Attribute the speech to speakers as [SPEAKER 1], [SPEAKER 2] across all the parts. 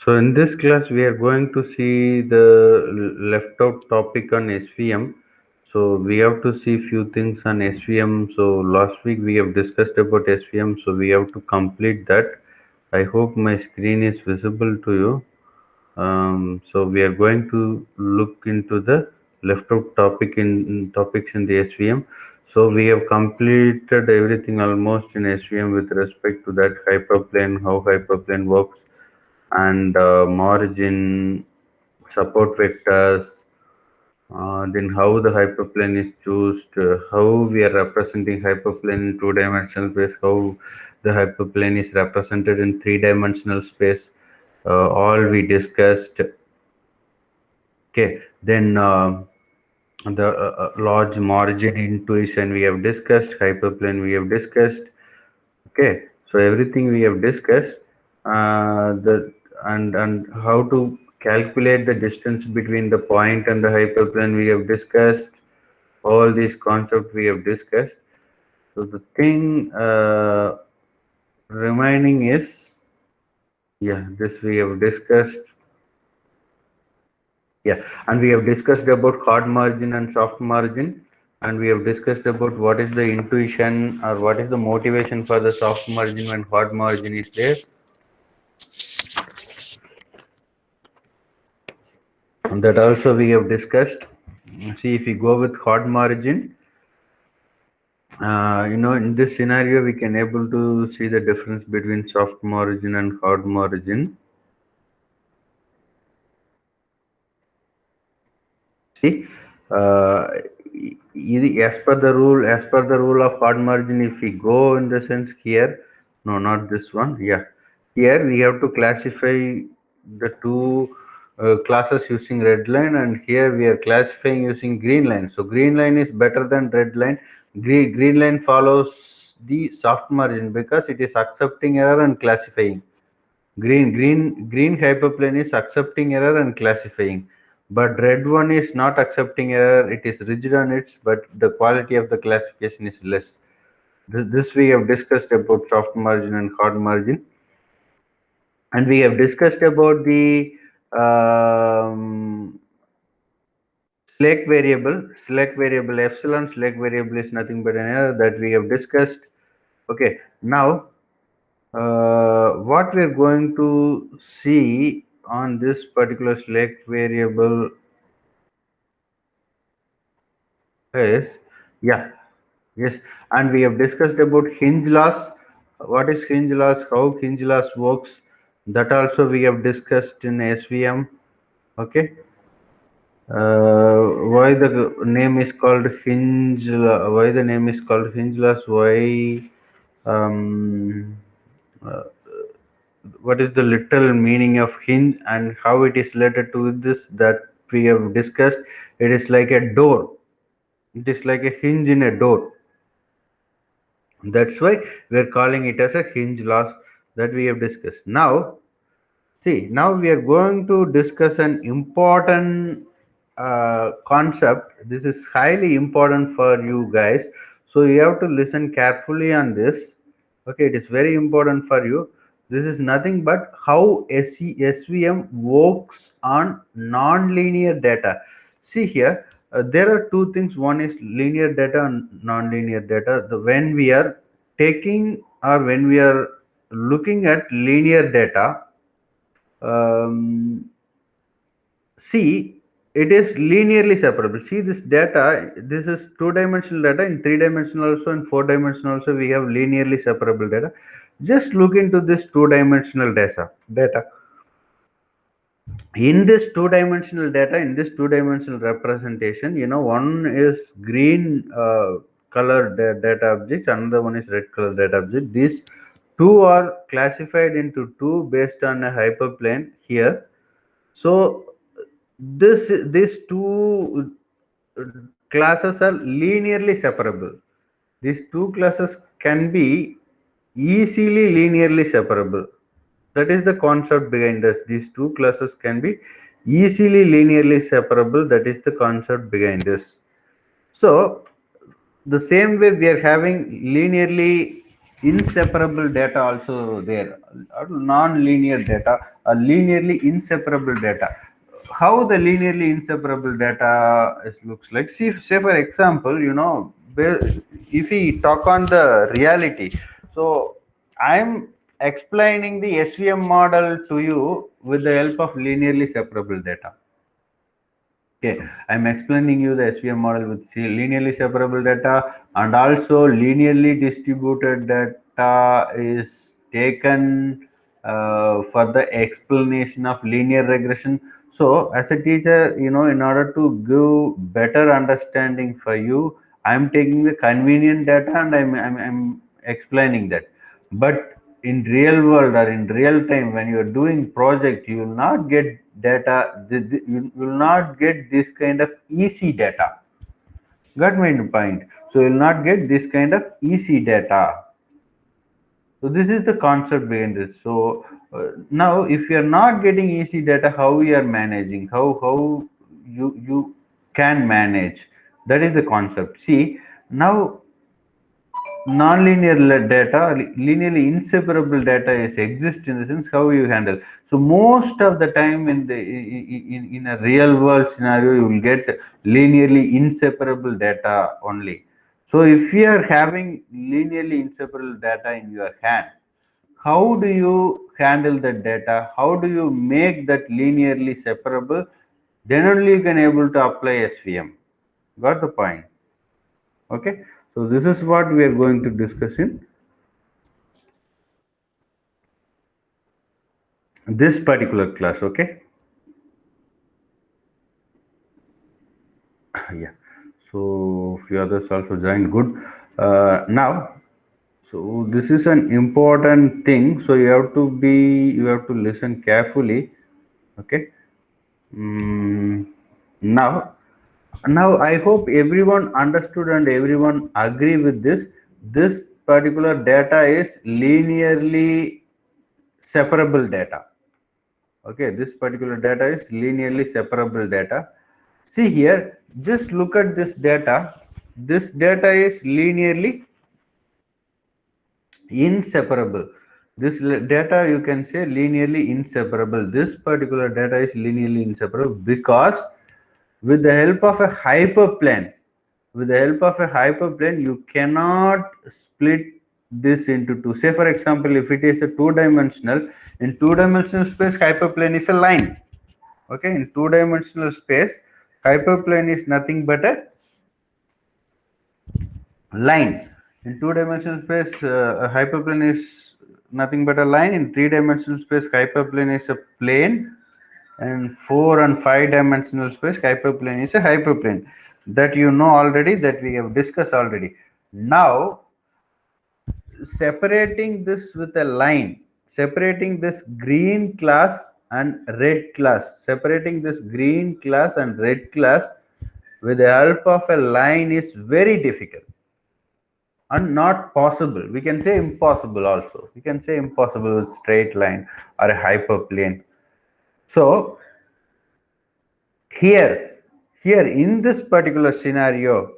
[SPEAKER 1] So in this class, we are going to see the left out topic on SVM. So we have to see few things on SVM. So last week we have discussed about SVM. So we have to complete that. I hope my screen is visible to you. So we are going to look into the left out topics in the SVM. So we have completed everything almost in SVM with respect to that hyperplane, how hyperplane works, and margin, support vectors, then how the hyperplane is chosen, how we are representing hyperplane in two-dimensional space, how the hyperplane is represented in three-dimensional space, all we discussed. Okay, then the large margin intuition we have discussed, hyperplane we have discussed. Okay, so everything we have discussed, the and how to calculate the distance between the point and the hyperplane we have discussed. All these concepts we have discussed. So the thing remaining is, yeah, this we have discussed. Yeah, and we have discussed about hard margin and soft margin, and we have discussed about what is the intuition or what is the motivation for the soft margin when hard margin is there. And that also we have discussed. See, if we go with hard margin, in this scenario, we can able to see the difference between soft margin and hard margin. See, as per the rule of hard margin, if we go in the sense here, no, not this one. Yeah, here we have to classify the two classes using red line, and here we are classifying using green line. So green line is better than red line. Green line follows the soft margin because it is accepting error and classifying. Green hyperplane is accepting error and classifying, but red one is not accepting error. It is rigid on it, but the quality of the classification is less. This we have discussed about soft margin and hard margin, and we have discussed about the select variable epsilon. Select variable is nothing but an error that we have discussed. Okay, now what we're going to see on this particular select variable is, yeah, yes, and we have discussed about hinge loss. What is hinge loss, how hinge loss works, that also we have discussed in SVM. Okay, why the name is called why the name is called hinge loss, why um, uh, what is the literal meaning of hinge and how it is related to this, that we have discussed. It is like a door, it is like a hinge in a door. That's why we're calling it as a hinge loss, that we have discussed. Now see, now we are going to discuss an important concept. This is highly important for you guys, so you have to listen carefully on this. Okay, it is very important for you. This is nothing but how SVM works on non-linear data. See here, there are two things. One is linear data and non-linear data. When we are taking or when we are looking at linear data, see, it is linearly separable. See, this data, this is two-dimensional data. In three-dimensional also, in four-dimensional also, we have linearly separable data. Just look into this two-dimensional data. In this two-dimensional data, in this two-dimensional representation, one is green color data objects, another one is red color data object. These two are classified into two based on a hyperplane here. So these two classes are linearly separable. These two classes can be easily linearly separable. That is the concept behind this. These two classes can be easily linearly separable. That is the concept behind this. So the same way we are having linearly inseparable data also there, non-linear data, or linearly inseparable data. How the linearly inseparable data looks like? See, say for example, if we talk on the reality, so I'm explaining the SVM model to you with the help of linearly separable data. Okay, I'm explaining you the SVM model with linearly separable data, and also linearly distributed data is taken for the explanation of linear regression. So, as a teacher, in order to give better understanding for you, I'm taking the convenient data and I'm explaining that. But in real world or in real time, when you are doing project, you will not get data, you will not get this kind of easy data. Got my point? So you will not get this kind of easy data. So this is the concept behind this. So now if you are not getting easy data, how we are managing, how you can manage, that is the concept. See, now nonlinear data, linearly inseparable data is exist in the sense how you handle. So most of the time in the in a real world scenario, you will get linearly inseparable data only. So if you are having linearly inseparable data in your hand, how do you handle that data? How do you make that linearly separable? Then only you can able to apply SVM. Got the point? Okay, so this is what we are going to discuss in this particular class. Okay. Yeah, so few others also joined. Good. Now, so this is an important thing, so you have to listen carefully. Okay. mm, now now I hope everyone understood and everyone agree with this particular data is linearly separable data. Okay, this particular data is linearly separable data. See here, just look at this data. This data is linearly inseparable. This data you can say linearly inseparable. This particular data is linearly inseparable because with the help of a hyperplane, you cannot split this into two. Say for example, if it is a two-dimensional, in two-dimensional space, hyperplane is a line. Okay, in two-dimensional space, hyperplane is nothing but a line. In two-dimensional space, a hyperplane is nothing but a line. In three-dimensional space, hyperplane is a plane, and four and five-dimensional space, hyperplane is a hyperplane. That you know already, that we have discussed already. Now, separating this with a line, separating this green class and red class, separating this green class and red class with the help of a line is very difficult and not possible. We can say impossible also. We can say impossible with straight line or a hyperplane. So here, in this particular scenario,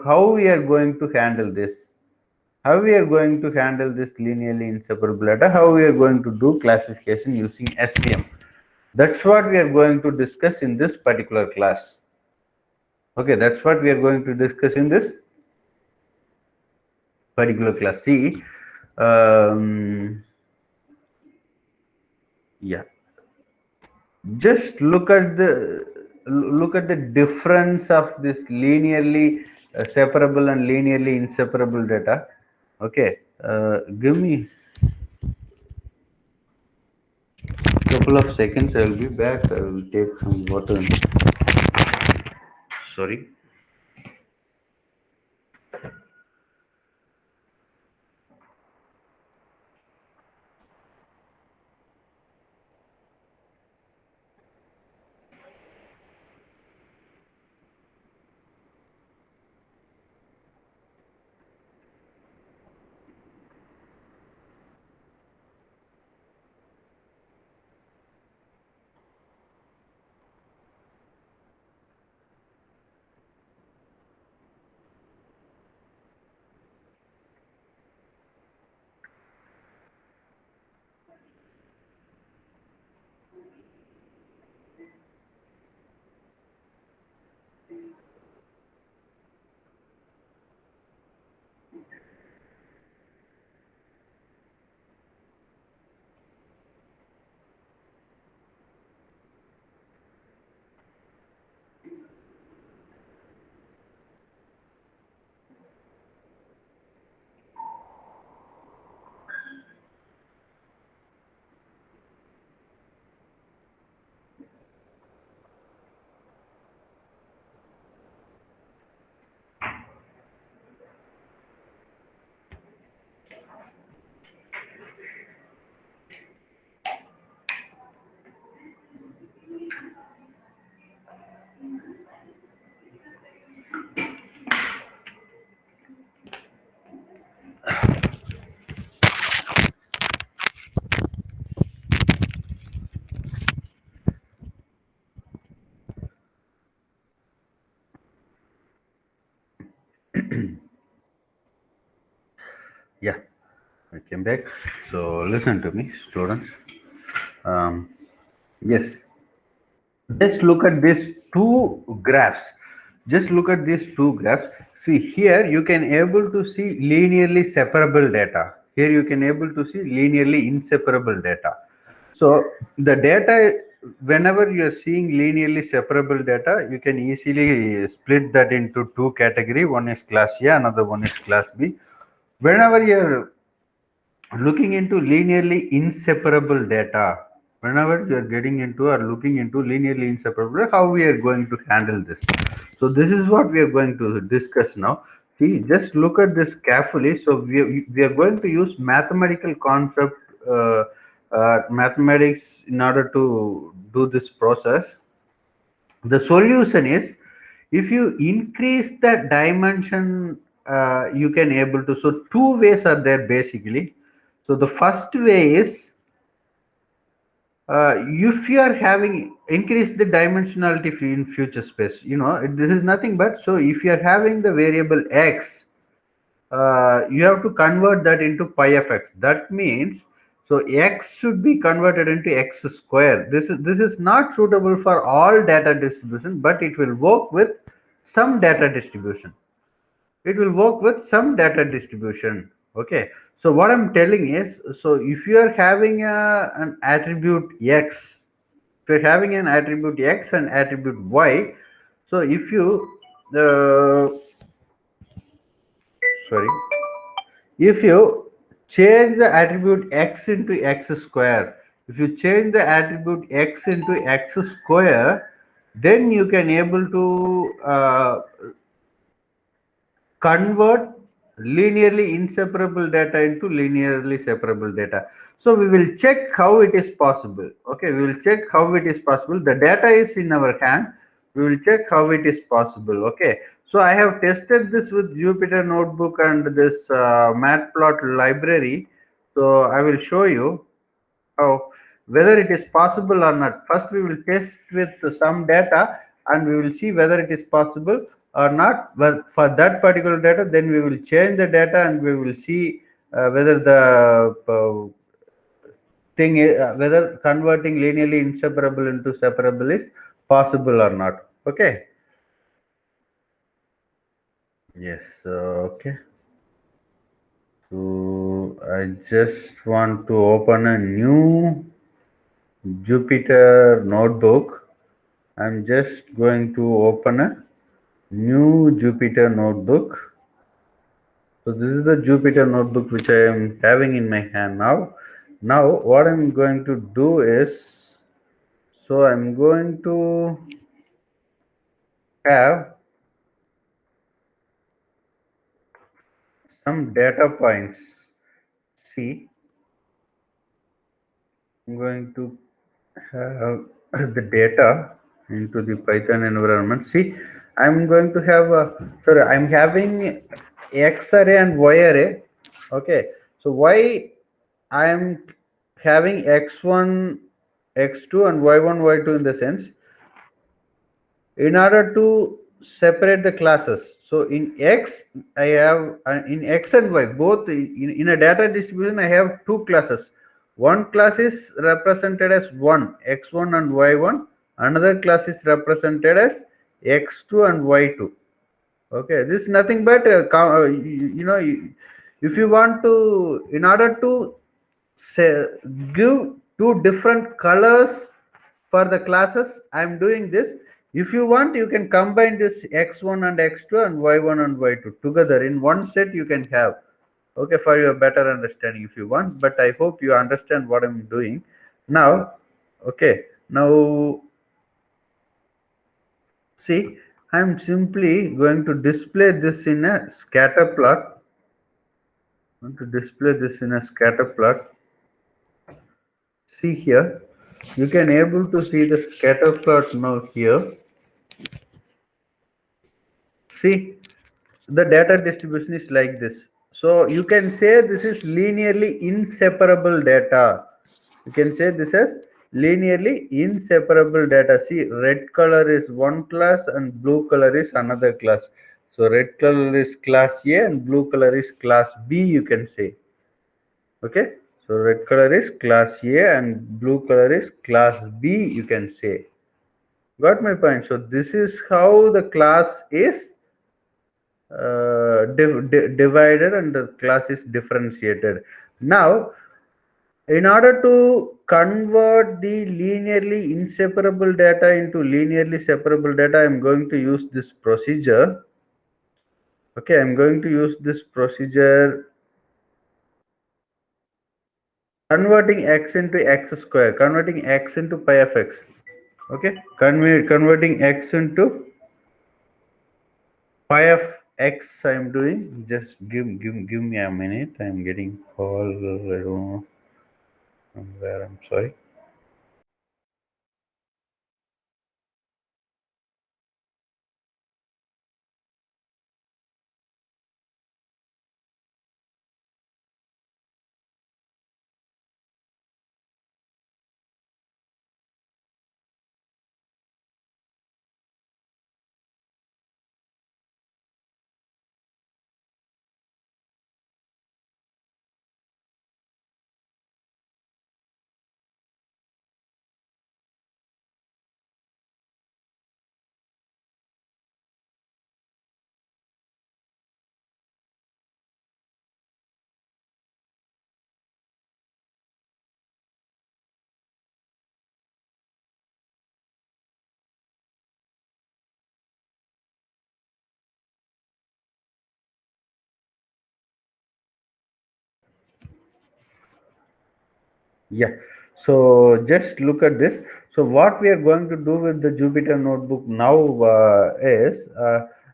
[SPEAKER 1] how we are going to handle this? How we are going to handle this linearly inseparable data? How we are going to do classification using SVM? That's what we are going to discuss in this particular class. Okay, that's what we are going to discuss in this particular class. See, yeah, just look at the difference of this linearly separable and linearly inseparable data. Okay, give me a couple of seconds. I will be back. I will take some water. Sorry. came back. So listen to me, students. Yes, just look at these two graphs. Just look at these two graphs. See here, you can able to see linearly separable data. Here you can able to see linearly inseparable data. So the data, whenever you are seeing linearly separable data, you can easily split that into two category. One is class A, another one is class B. Whenever you are looking into linearly inseparable data, whenever you are getting into or looking into linearly inseparable, how we are going to handle this? So this is what we are going to discuss now. See, just look at this carefully. So we are going to use mathematical concept, mathematics in order to do this process. The solution is, if you increase the dimension, you can able to. So two ways are there basically. So the first way is, if you are having increase the dimensionality in future space, this is nothing but, so if you are having the variable x, you have to convert that into pi of x. That means, so x should be converted into x square. This is not suitable for all data distribution, but it will work with some data distribution. It will work with some data distribution. Okay, so what I'm telling is, so if you are having an attribute x, if you're having an attribute x and attribute y, so if you uh, sorry, if you change the attribute x into x square, if you change the attribute x into x square, then you can able to convert linearly inseparable data into linearly separable data. So we will check how it is possible. Okay, we will check how it is possible. The data is in our hand. We will check how it is possible. Okay, so I have tested this with Jupyter Notebook and this Matplot library. So I will show you how, whether it is possible or not. First we will test with some data and we will see whether it is possible or not. Well, for that particular data, then we will change the data and we will see whether the thing is, whether converting linearly inseparable into separable is possible or not. Okay. Yes. Okay. So I just want to open a new Jupyter Notebook. I'm just going to open a new Jupyter Notebook. So this is the Jupyter Notebook which I am having in my hand now. Now what I'm going to do is, so I'm going to have some data points. See, I'm going to have the data into the Python environment. See, I'm going to have I'm having X array and Y array. Okay, so Y, I am having X1, X2 and Y1, Y2 in the sense, in order to separate the classes. So in X, I have in X and Y, both in a data distribution, I have two classes. One class is represented as 1, X1 and Y1. Another class is represented as X2 and Y2. Okay, this is nothing but if you want to, in order to say, give two different colors for the classes, I am doing this. If you want, you can combine this x1 and x2 and y1 and y2 together in one set. You can have, okay, for your better understanding if you want, but I hope you understand what I'm doing now. Okay, now see, I'm simply going to display this in a scatter plot. I'm going to display this in a scatter plot. See here, you can able to see the scatter plot now here. See, the data distribution is like this. So you can say this is linearly inseparable data. You can say this as linearly inseparable data. See, red color is one class and blue color is another class. So red color is class A and blue color is class B, you can say. Okay, so red color is class A and blue color is class B, you can say. Got my point? So this is how the class is divided and the class is differentiated. Now, in order to convert the linearly inseparable data into linearly separable data, I am going to use this procedure. Okay, I'm going to use this procedure, converting x into x square, converting x into pi of x. Okay, converting x into pi of x. I'm doing. Just give me a minute. I'm getting call. I don't know from where. I'm sorry. Yeah. So just look at this. So what we are going to do with the Jupyter notebook now is,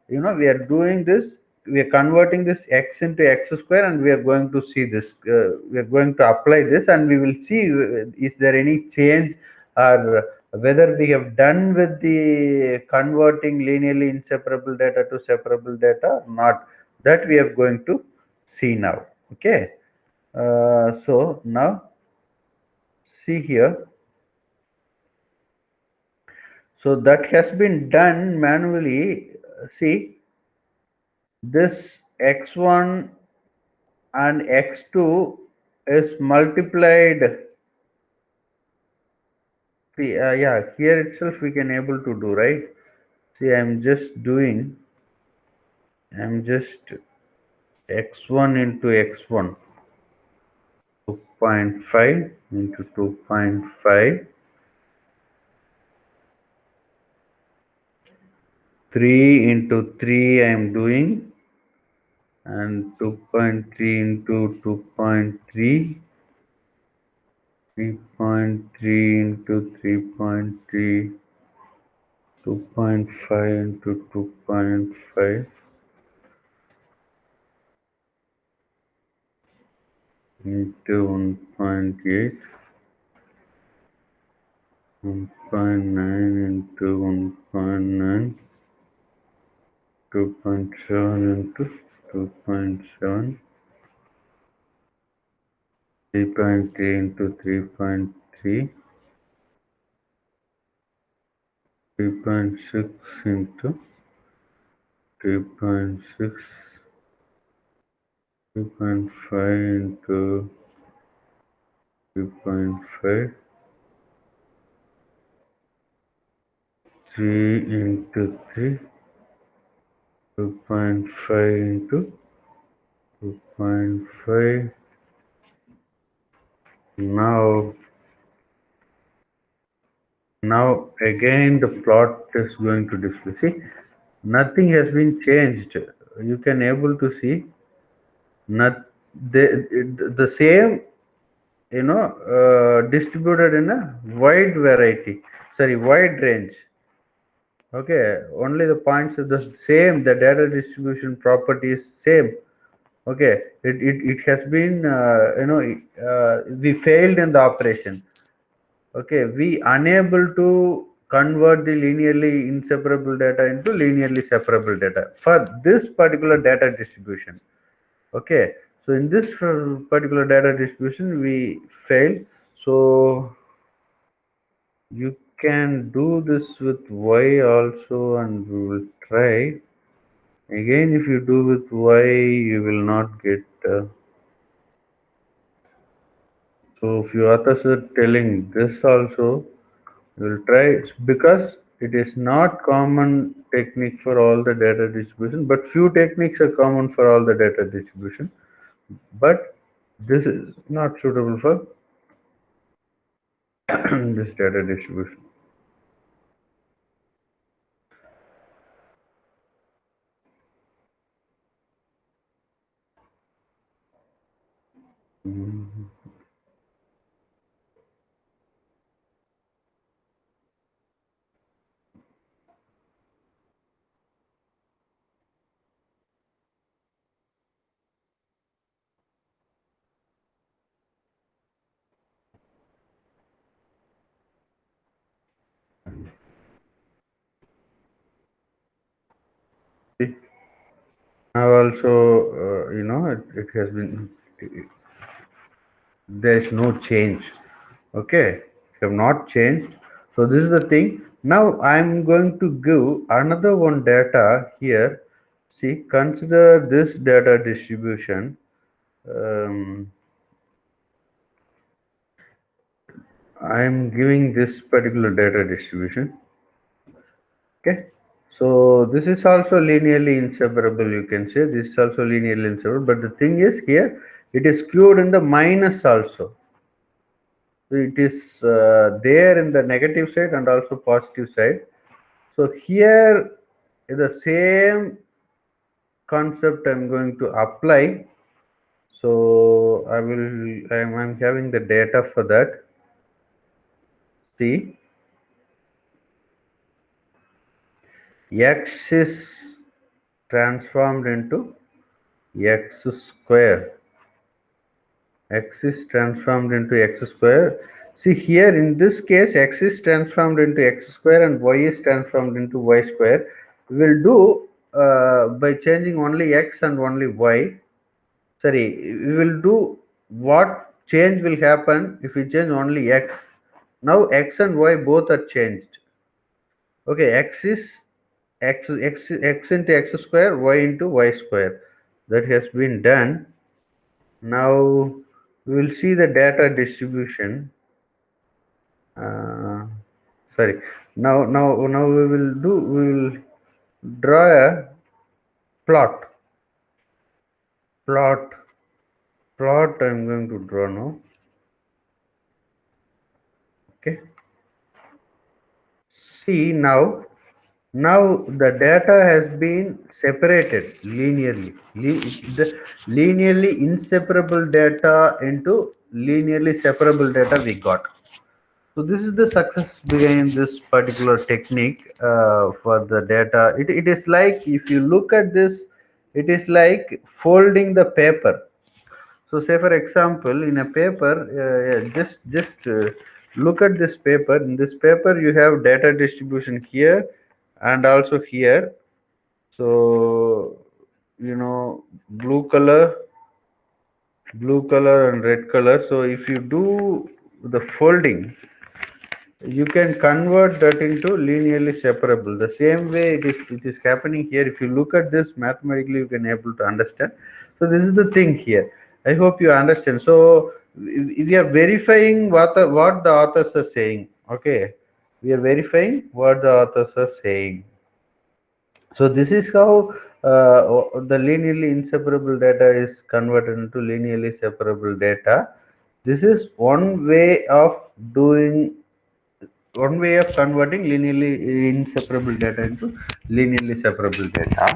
[SPEAKER 1] we are doing this. We are converting this x into x square, and we are going to see this. We are going to apply this, and we will see is there any change, or whether we have done with the converting linearly inseparable data to separable data or not. That we are going to see now. Okay. So now see here, so that has been done manually. See, this x1 and x2 is multiplied. See, yeah, here itself we can able to do, right? See, I'm just x1 into x1, 2.5 into 2.5, 3 into 3 I'm doing, and 2.3 into 2.3, 3.3 into 3.3, 2.5 into 2.5 into 1.8, 1.9 into 1.9, 2.7 into 2.7, 3.3 into 3.3, 3.6 into 3.6, 3.5 into 3.5, 3 into 3, 2.5 into 2.5. Now again the plot is going to display. See, nothing has been changed. You can able to see not the same, distributed in a wide variety. Sorry, wide range. Okay, only the points are the same. The data distribution property is same. Okay, it has been, we failed in the operation. Okay, we unable to convert the linearly inseparable data into linearly separable data for this particular data distribution. Okay, so in this particular data distribution we failed. So you can do this with y also, and we will try again. If you do with y, you will not get So few authors are telling this also. We'll try it because it is not common technique for all the data distribution, but few techniques are common for all the data distribution. But this is not suitable for this data distribution. Mhm. See, now also, it has been, there is no change. Okay, have not changed. So this is the thing. Now I'm going to give another one data here. See, consider this data distribution. Um, I'm giving this particular data distribution. Okay, so this is also linearly inseparable. You can say this is also linearly inseparable. But the thing is here, it is skewed in the minus also. It is there in the negative side and also positive side. So here the same concept I'm going to apply. So I'm having the data for that. See, x is transformed into x square. X is transformed into x square. See here in this case, x is transformed into x square and y is transformed into y square. We will do by changing only x and only y. Sorry, we will do what change will happen if we change only x. Now x and y both are changed. Okay, x is x into x square, y into y square. That has been done. Now we will see the data distribution. Uh, Sorry. Now we will draw a plot. Plot. Plot. I'm going to draw now. Okay. See now. Now the data has been separated linearly. The linearly inseparable data into linearly separable data we got. So this is the success behind this particular technique for the data. It is like if you look at this, it is like folding the paper. So say for example, in a paper, just look at this paper. In this paper, you have data distribution here and also here. So blue color and red color. So if you do the folding, you can convert that into linearly separable. The same way it is happening here. If you look at this mathematically, you can able to understand. So this is the thing here. I hope you understand. So we are verifying what the authors are saying. Okay, we are verifying what the authors are saying. So this is how the linearly inseparable data is converted into linearly separable data. This is one way of converting linearly inseparable data into linearly separable data.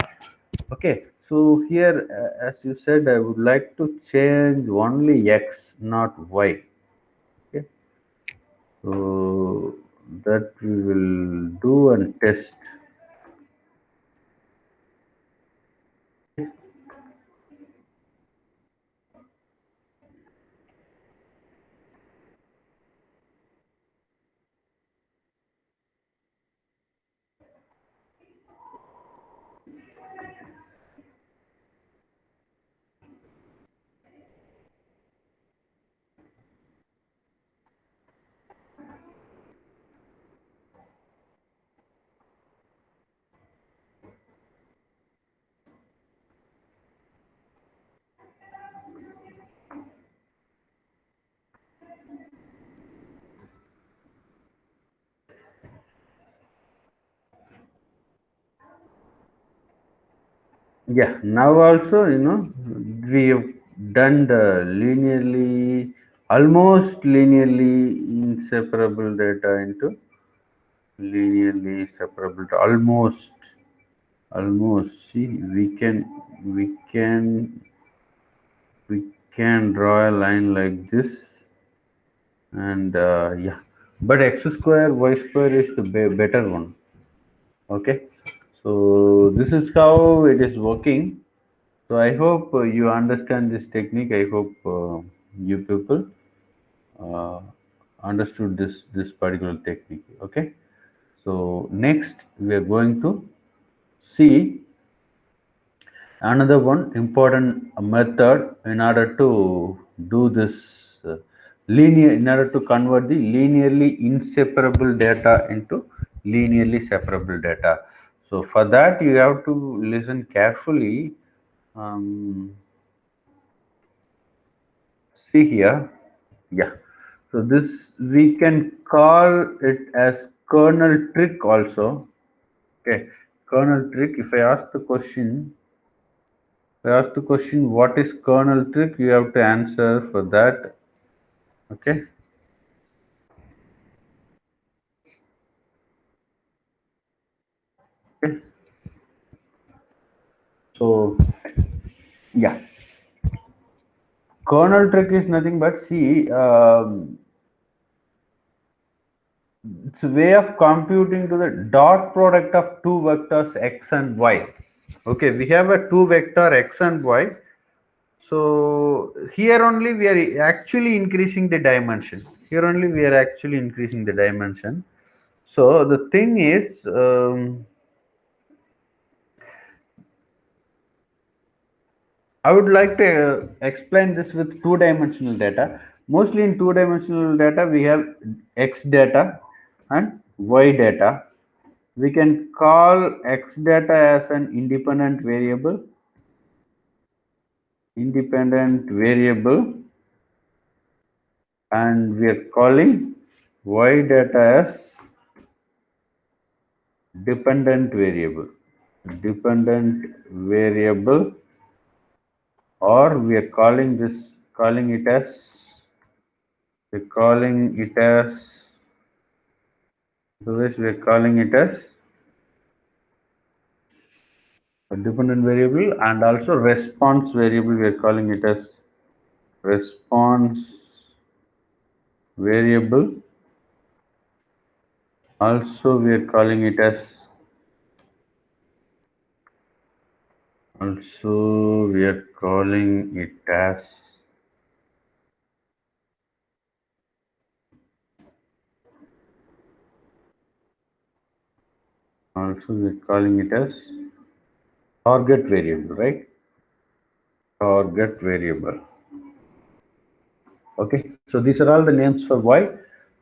[SPEAKER 1] Okay, so here, as you said, I would like to change only x, not y. Okay, so that we will do and test. Yeah, now also, we have done the linearly, almost linearly inseparable data into linearly separable, almost. See, we can we can draw a line like this, and yeah, but x square y square is the better one. Okay, so this is how it is working. So I hope you understand this technique. I hope you people uh, understood this particular technique. Okay, so next we are going to see another one important method in order to do this linear, in order to convert the linearly inseparable data into linearly separable data. So for that you have to listen carefully. um, See here. Yeah. So this we can call it as kernel trick also. Okay. Kernel trick. If I ask the question, what is kernel trick? You have to answer for that. Okay. Okay. So yeah, kernel trick is nothing but, see, it's a way of computing to the dot product of two vectors x and y. Okay, we have a two vector x and y. So here only we are actually increasing the dimension. Here only we are actually increasing the dimension. So the thing is, I would like to explain this with two-dimensional data. Mostly in two-dimensional data, we have x data and y data. We can call x data as an independent variable, and we are calling y data as dependent variable. Dependent variable, or we are calling it as otherwise we are calling it as a dependent variable, and also response variable, we are calling it as response variable. Also we are calling it as also we are calling it as also we are calling it as target variable, right? Target variable. Okay, so these are all the names for y.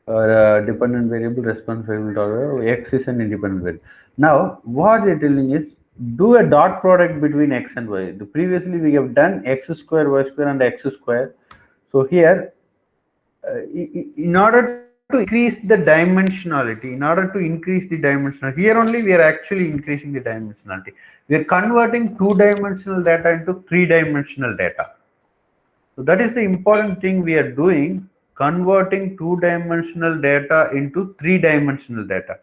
[SPEAKER 1] Dependent variable, response variable, or x is an independent variable. Now what they're telling is, do a dot product between x and y. Previously we have done x square, y square, and x square. So here, in order to increase the dimensionality, here only we are actually increasing the dimensionality. We are converting two-dimensional data into three-dimensional data. So that is the important thing we are doing, converting two-dimensional data into three-dimensional data.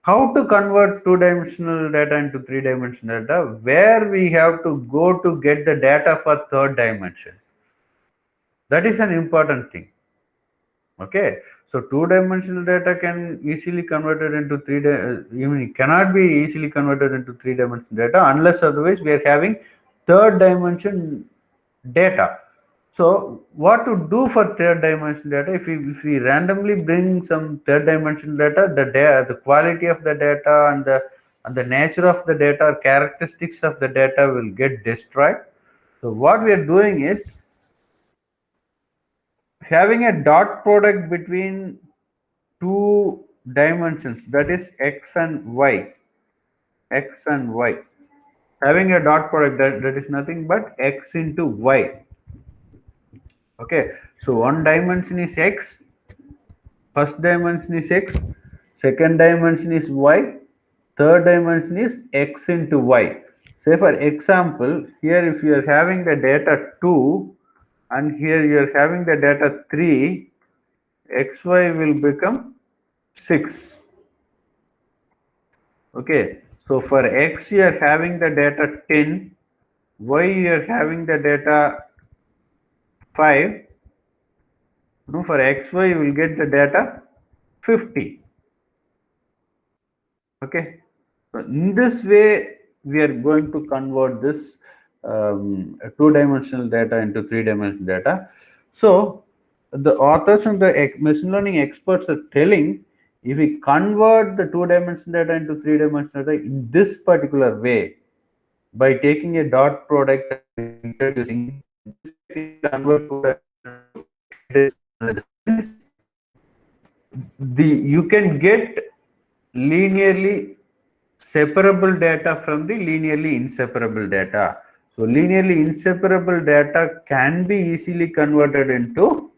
[SPEAKER 1] How to convert two-dimensional data into three-dimensional data? Where we have to go to get the data for third dimension. That is an important thing. Okay, so two-dimensional data can easily converted into even cannot be easily converted into three-dimensional data unless otherwise we are having third dimension data. So what to do for third dimension data? If we randomly bring some third dimension data, the quality of the data and the nature of the data or characteristics of the data will get destroyed. So what we are doing is having a dot product between two dimensions, that is x and y. Having a dot product, that is nothing but x into y. Okay, so one dimension is x, first dimension is x, second dimension is y, third dimension is x into y. Say for example, here if you are having the data 2 and here you are having the data 3, xy will become 6. Okay, so for x you are having the data 10, y you are having the data 5. No, for xy you will get the data 50. Okay, so in this way we are going to convert this two-dimensional data into three-dimensional data. So the authors and the machine learning experts are telling, if we convert the two-dimensional data into three-dimensional data in this particular way, by taking a dot product and introducing this, if we convert two-dimensional this, you can get linearly separable data from the linearly inseparable data. So linearly inseparable data can be easily converted into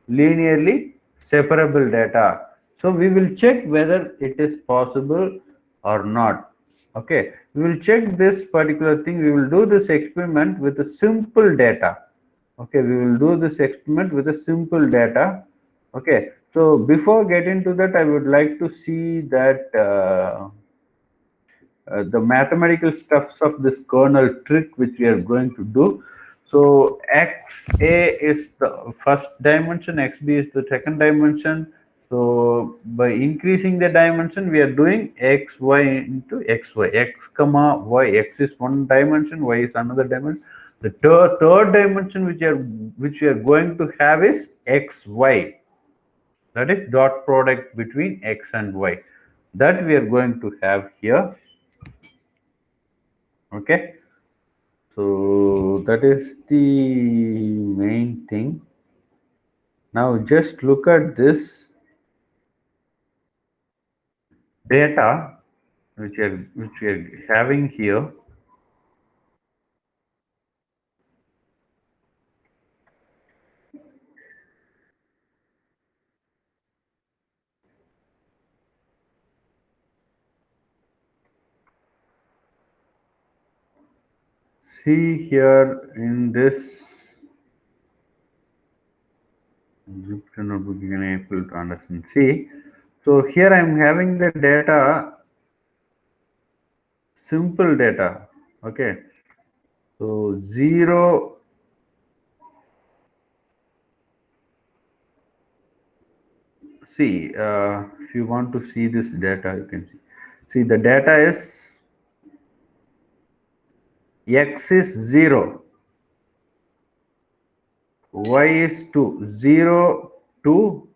[SPEAKER 1] linearly separable data. So we will check whether it is possible or not. Okay, we will check this particular thing. We will do this experiment with a simple data. Okay, we will do this experiment with a simple data. Okay, so before getting to that, I would like to see that the mathematical stuffs of this kernel trick which we are going to do. So xa is the first dimension, xb is the second dimension. So by increasing the dimension, we are doing xy into xy, x comma y. X is one dimension, y is another dimension. The third dimension which we are going to have is xy, that is dot product between x and y, that we are going to have here. Okay, so that is the main thing. Now just look at this data which we are having here. See here in this Jupyter notebook, you can able to understand. See, so here I am having the data, simple data. Okay, so 0. See, if you want to see this data, you can see. See, the data is x is 0, y is 2, 0, 2,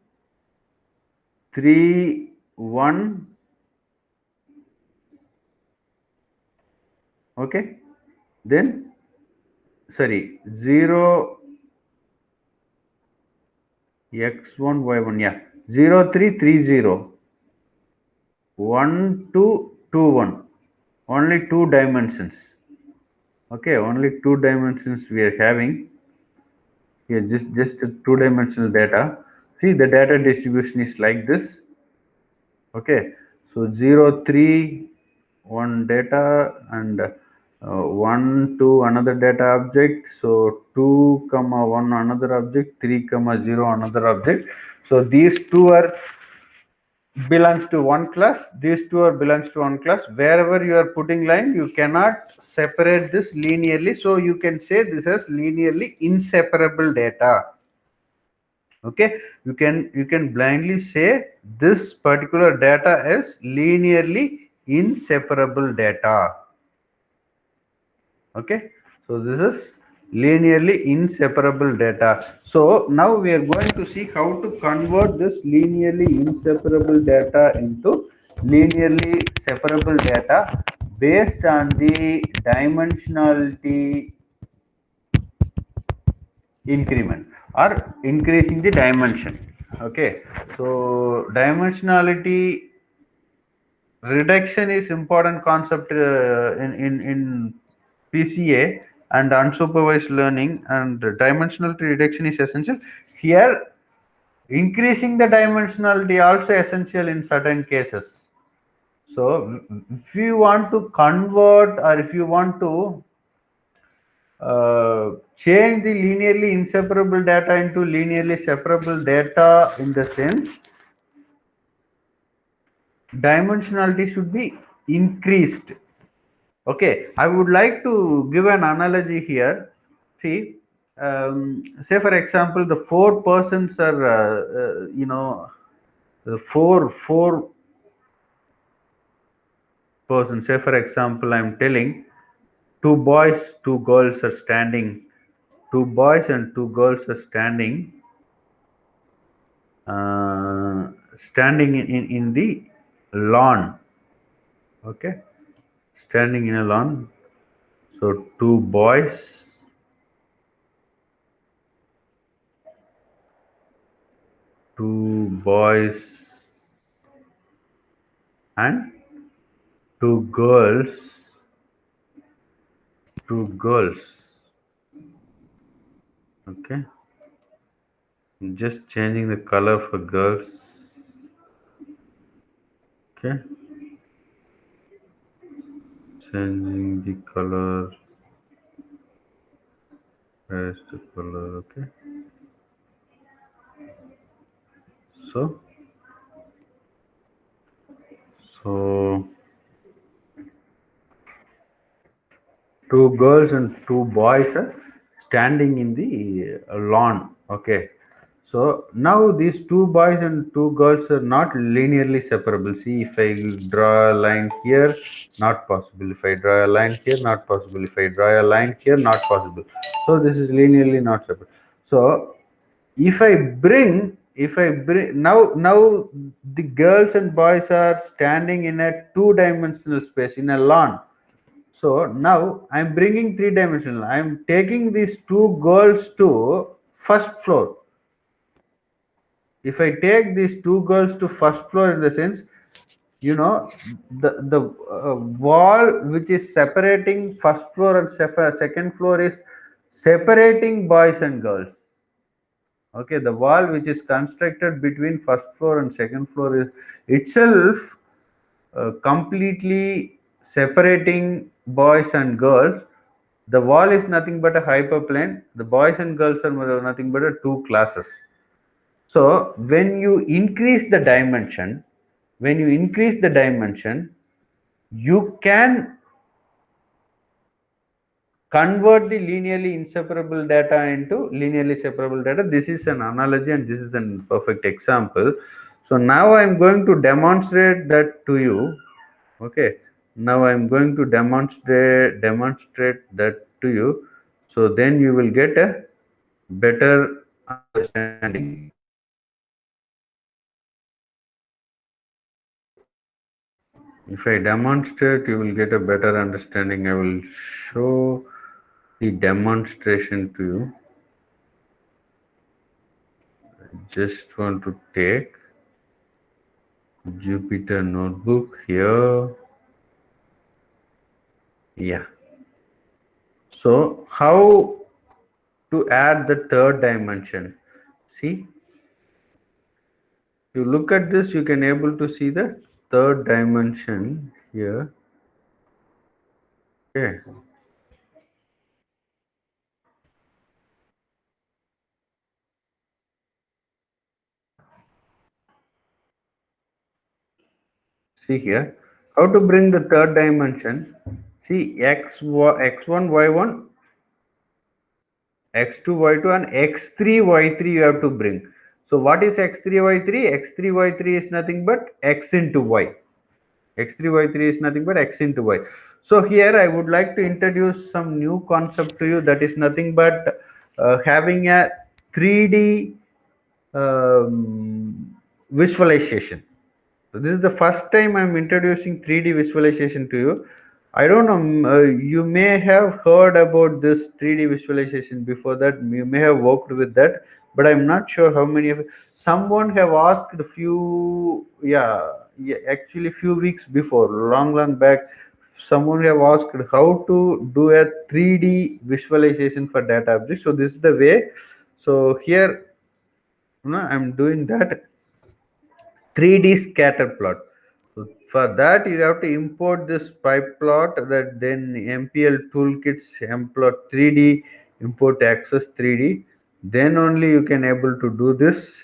[SPEAKER 1] 3, 1. Okay, then sorry, 0, x1, y1, yeah, 0, 3, 3, 0, 1, 2, 2, 1, only two dimensions. Okay, only two dimensions we are having here, just a two-dimensional data. See, the data distribution is like this. Okay, so 0, 3, 1 data, and 1 to another data object. So 2 comma 1 another object, 3 comma 0 another object. So these two are belongs to one class, these two are belongs to one class. Wherever you are putting line, you cannot separate this linearly, so you can say this as linearly inseparable data. Okay, you can blindly say this particular data is linearly inseparable data. Okay, so this is linearly inseparable data. So now we are going to see how to convert this linearly inseparable data into linearly separable data based on the dimensionality increment or increasing the dimension. Okay, so dimensionality reduction is important concept in PCA and unsupervised learning, and dimensionality reduction is essential here. Increasing the dimensionality also essential in certain cases. So if you want to convert, or if you want to change the linearly inseparable data into linearly separable data, in the sense dimensionality should be increased. Okay, I would like to give an analogy here. See, say for example, the four persons are, the four persons. Say for example, I'm telling two boys, two girls are standing. Two boys and two girls are standing, standing in the lawn. Okay, standing in a lawn. So two boys and two girls, two girls. Okay, just changing the color for girls. Okay, changing the color. Where's the color? Okay, so so two girls and two boys are standing in the lawn. Okay, so now these two boys and two girls are not linearly separable. See, if I draw a line here, not possible. If I draw a line here, not possible. If I draw a line here, not possible. So this is linearly not separable. So if I bring now the girls and boys are standing in a two-dimensional space in a lawn. So now I'm bringing three-dimensional. I'm taking these two girls to first floor. If I take these two girls to first floor, in the sense, you know, the wall which is separating first floor and second floor is separating boys and girls. Okay, the wall which is constructed between first floor and second floor is itself completely separating boys and girls. The wall is nothing but a hyperplane. The boys and girls are nothing but a two classes. So when you increase the dimension, you can convert the linearly inseparable data into linearly separable data. This is an analogy and this is a perfect example. So now I'm going to demonstrate that to you. Okay, now I'm going to demonstrate that to you. So then you will get a better understanding. If I demonstrate, you will get a better understanding. I will show the demonstration to you. I just want to take Jupyter notebook here. Yeah. So how to add the third dimension? See, you look at this, you can able to see the third dimension here. Okay. See here, how to bring the third dimension. See, x1, y1, x2, y2, and x3, y3 you have to bring. So what is x3, y3? x3, y3 is nothing but x into y. x3, y3 is nothing but x into y. So here I would like to introduce some new concept to you, that is nothing but having a 3D visualization. So this is the first time I'm introducing 3D visualization to you. I don't know, you may have heard about this 3D visualization before that. You may have worked with that, but I'm not sure how many of someone have asked a few, yeah, actually few weeks before, long back, someone have asked how to do a 3D visualization for data objects. So this is the way. So here, I'm doing that 3D scatter plot. So for that, you have to import this PyPlot, that then MPL toolkits, mplot 3D, import access 3D. Then only you can able to do this.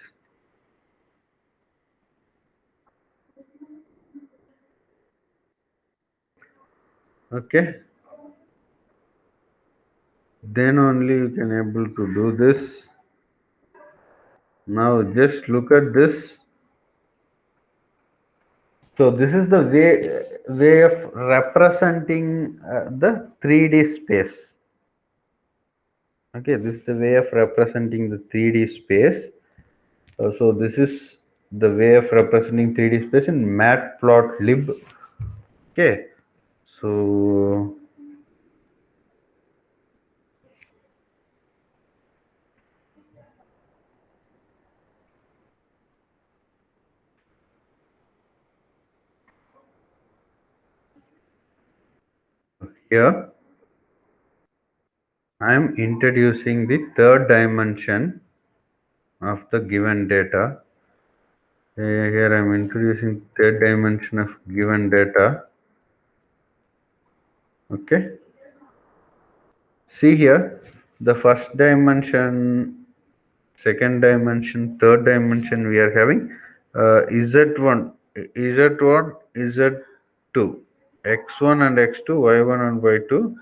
[SPEAKER 1] Okay. Then only you can able to do this. Now just look at this. So this is the way of representing the 3D space. Okay, this is the way of representing the 3D space. So this is the way of representing 3D space in matplotlib. Okay, so here I am introducing the third dimension of the given data. Here I am introducing third dimension of given data. Okay, see here, the first dimension, second dimension, third dimension we are having z1, z1, z2, x1 and x2, y1 and y2.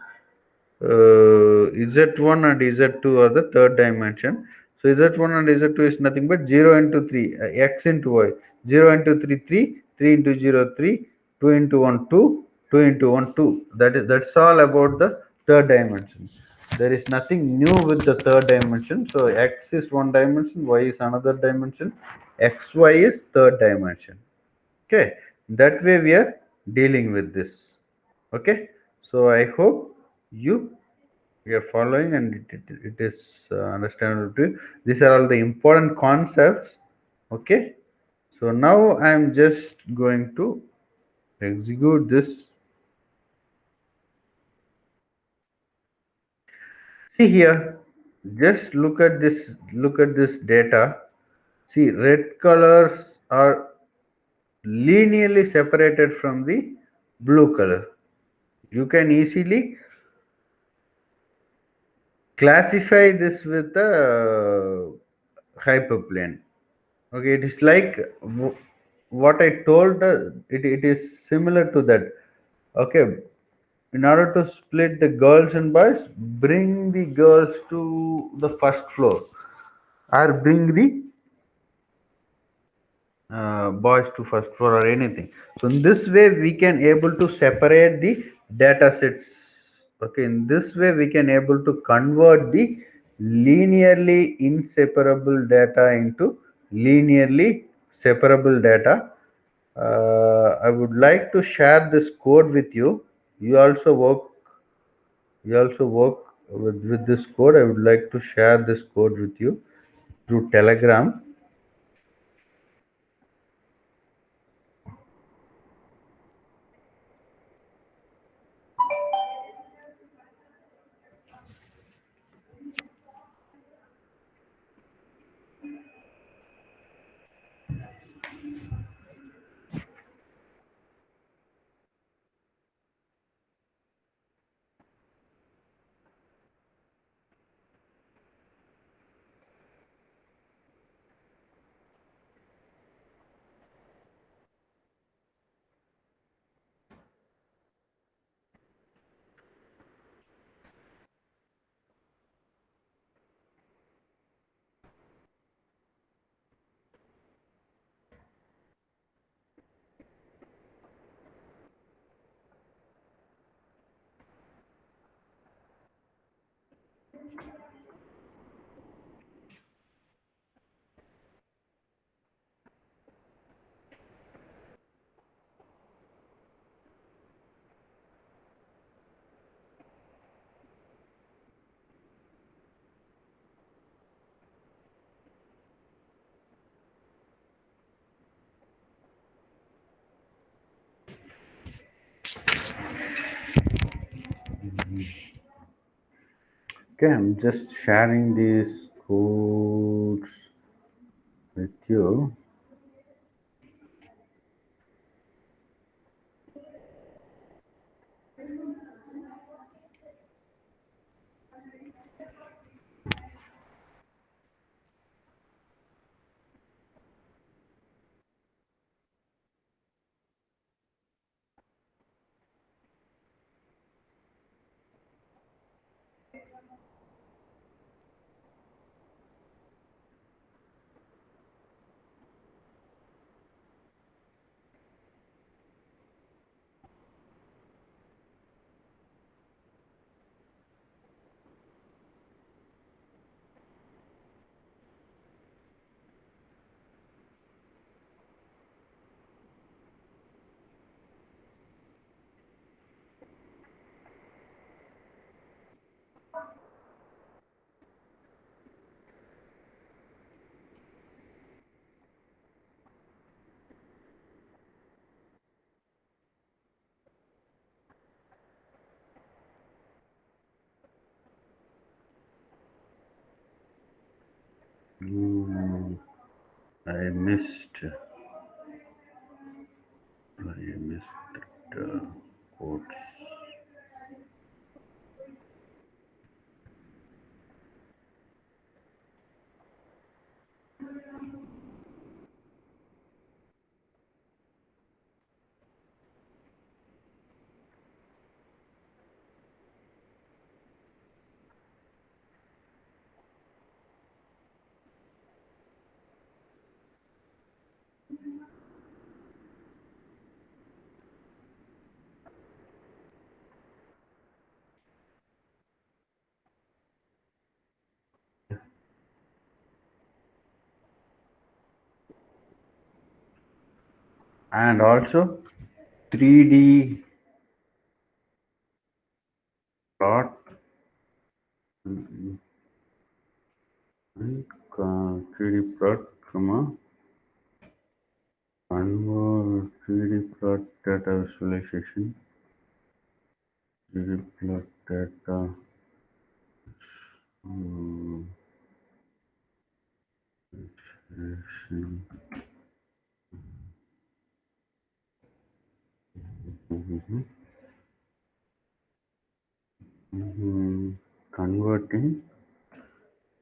[SPEAKER 1] Z1 and Z2 are the third dimension. So Z1 and Z2 is nothing but 0 into 3, x into y. 0 into 3, 3, 3 into 0, 3, 2 into 1, 2, 2 into 1, 2. That's all about the third dimension. There is nothing new with the third dimension. So x is one dimension, y is another dimension, xy is third dimension. Okay, that way we are dealing with this. Okay, so I hope you are following, and it is understandable to you. These are all the important concepts. Okay, so now I am just going to execute this. See here, just look at this data. See, red colors are linearly separated from the blue color. You can easily classify this with a hyperplane. Okay, it is like what I told, it is similar to that. Okay, in order to split the girls and boys, bring the girls to the first floor, or bring the boys to first floor, or anything. So in this way we can able to separate the data sets. Okay, in this way we can able to convert the linearly inseparable data into linearly separable data. I would like to share this code with you. You also work with this code. I would like to share this code with you through Telegram. Okay, I'm just sharing these codes with you. Hmm, I missed. I missed that quotes. And also 3D plot and 3D plot, convert 3D plot data visualization, 3D plot data um, visualization. Mhm. Converting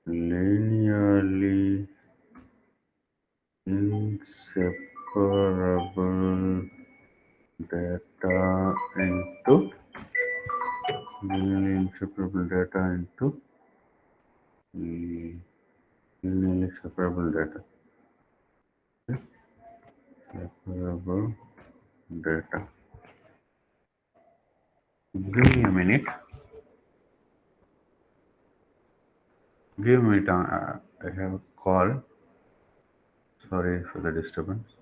[SPEAKER 1] linearly inseparable data into linearly inseparable data into linearly separable data. Separable data. Give me a minute. Give me time. I have a call. Sorry for the disturbance.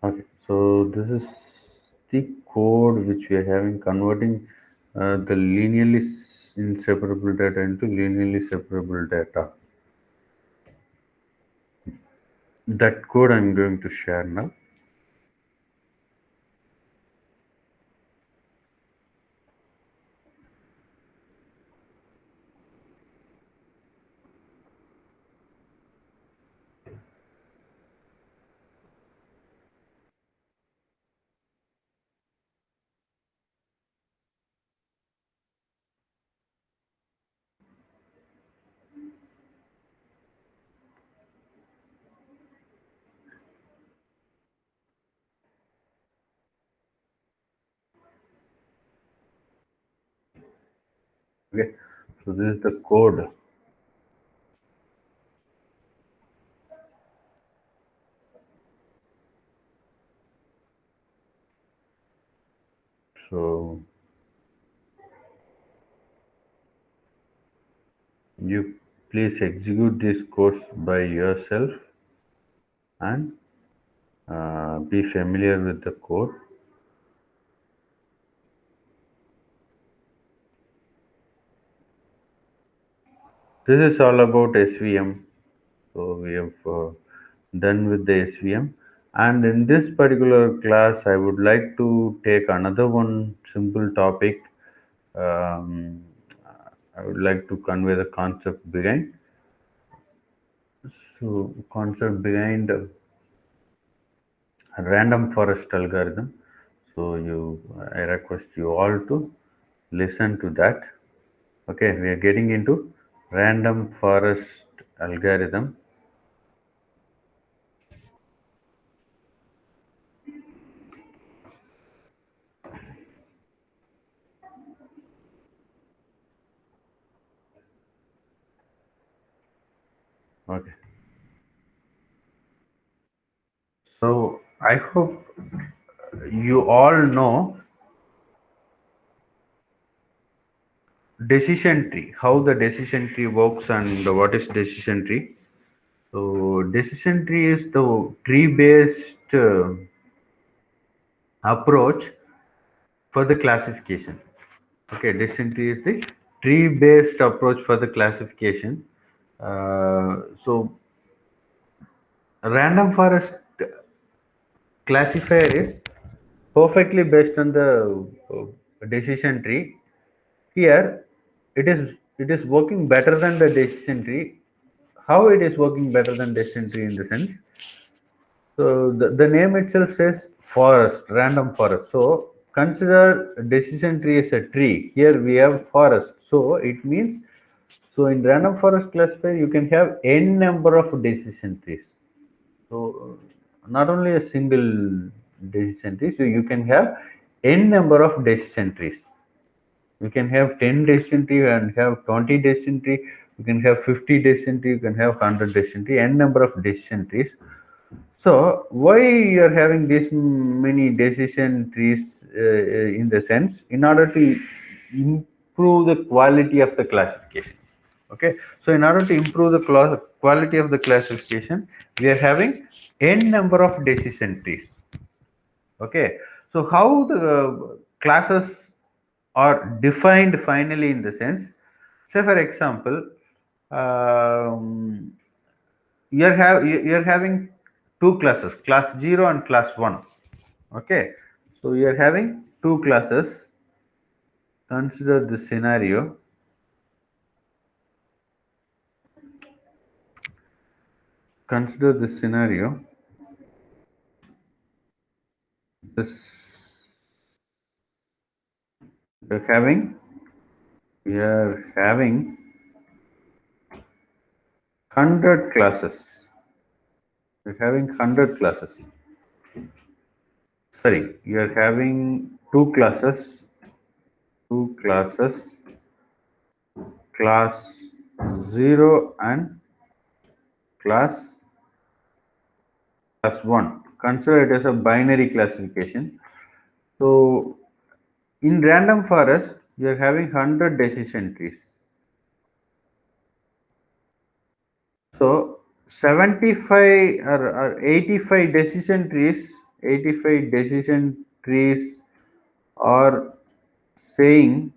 [SPEAKER 1] Okay, so this is the code which we are having converting the linearly inseparable data into linearly separable data. That code I'm going to share now. Okay, so this is the code. So you please execute this course by yourself and be familiar with the code. This is all about SVM. So we have done with the SVM. And in this particular class, I would like to take another one simple topic. Um, I would like to convey the concept behind. So, concept behind a random forest algorithm. So, I request you all to listen to that. Okay, we are getting into random forest algorithm. Okay. So I hope you all know decision tree, how the decision tree works and what is decision tree. So decision tree is the tree-based approach for the classification. Okay, decision tree is the tree-based approach for the classification. So random forest classifier is perfectly based on the decision tree. Here it is working better than the decision tree. How it is working better than decision tree in the sense, so the name itself says forest, random forest. So consider decision tree as a tree. Here we have forest. So it means, so in random forest classifier you can have n number of decision trees. So not only a single decision tree, so you can have n number of decision trees. You can have 10 decision tree and have 20 decision tree. You can have 50 decision tree. You can have 100 decision tree. N number of decision trees. So why you are having this many decision trees in the sense, in order to improve the quality of the classification. Okay, so in order to improve the quality of the classification, we are having n number of decision trees. Okay, so how the classes are defined finally in the sense, say for example, um, you're having two classes, class 0 and class 1. Okay, so you're having two classes. Consider the scenario. Consider the scenario. This you're having you're having 100 classes. You're having 100 classes. Sorry, you're having two classes, class 0 and class 1. Consider it as a binary classification. So in random forest, you're having 100 decision trees. So 75 or 85 decision trees are saying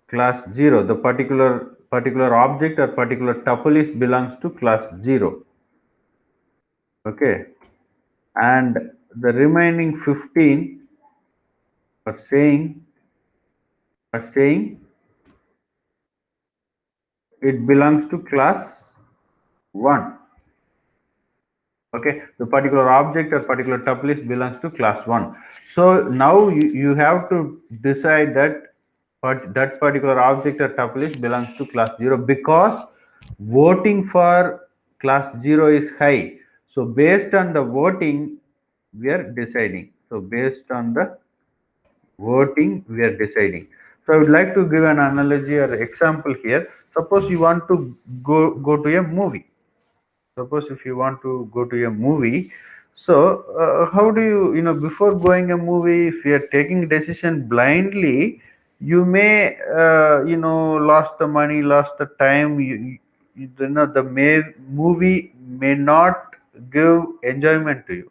[SPEAKER 1] class 0, the particular object or particular tuple is belongs to class 0. Okay, and the remaining 15 are saying it belongs to class 1. Okay, the particular object or particular tuple is belongs to class 1. So now you have to decide that that particular object or tuple is belongs to class 0, because voting for class 0 is high. So based on the voting we are deciding. So based on the voting we are deciding. So I would like to give an analogy or example here. Suppose you want to go to a movie. Suppose if you want to go to a movie, so how do you before going a movie, if you are taking decision blindly, you may lost the money, lost the time. The movie may not give enjoyment to you.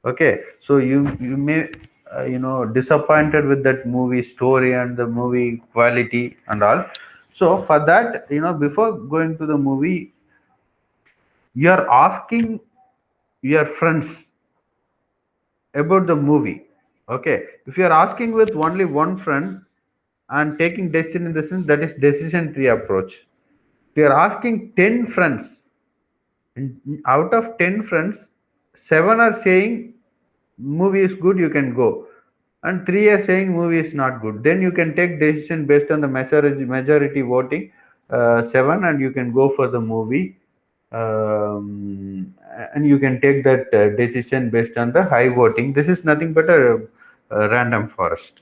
[SPEAKER 1] Okay, so you may disappointed with that movie story and the movie quality and all. So for that, before going to the movie, you are asking your friends about the movie. Okay, if you are asking with only one friend and taking decision in the sense, that is decision tree approach. If you are asking 10 friends, out of 10 friends, 7 are saying movie is good, you can go, and 3 are saying movie is not good, then you can take decision based on the majority voting, 7, and you can go for the movie. And you can take that decision based on the high voting. This is nothing but a random forest.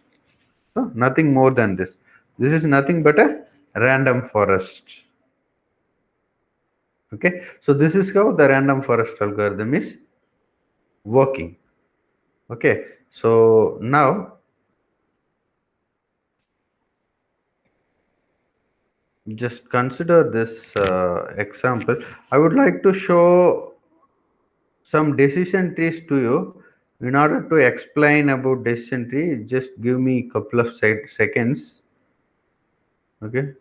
[SPEAKER 1] So nothing more than this. This is nothing but a random forest. Okay, so this is how the random forest algorithm is working. Okay, so now just consider this example. I would like to show some decision trees to you. In order to explain about decision tree, just give me a couple of seconds. Okay,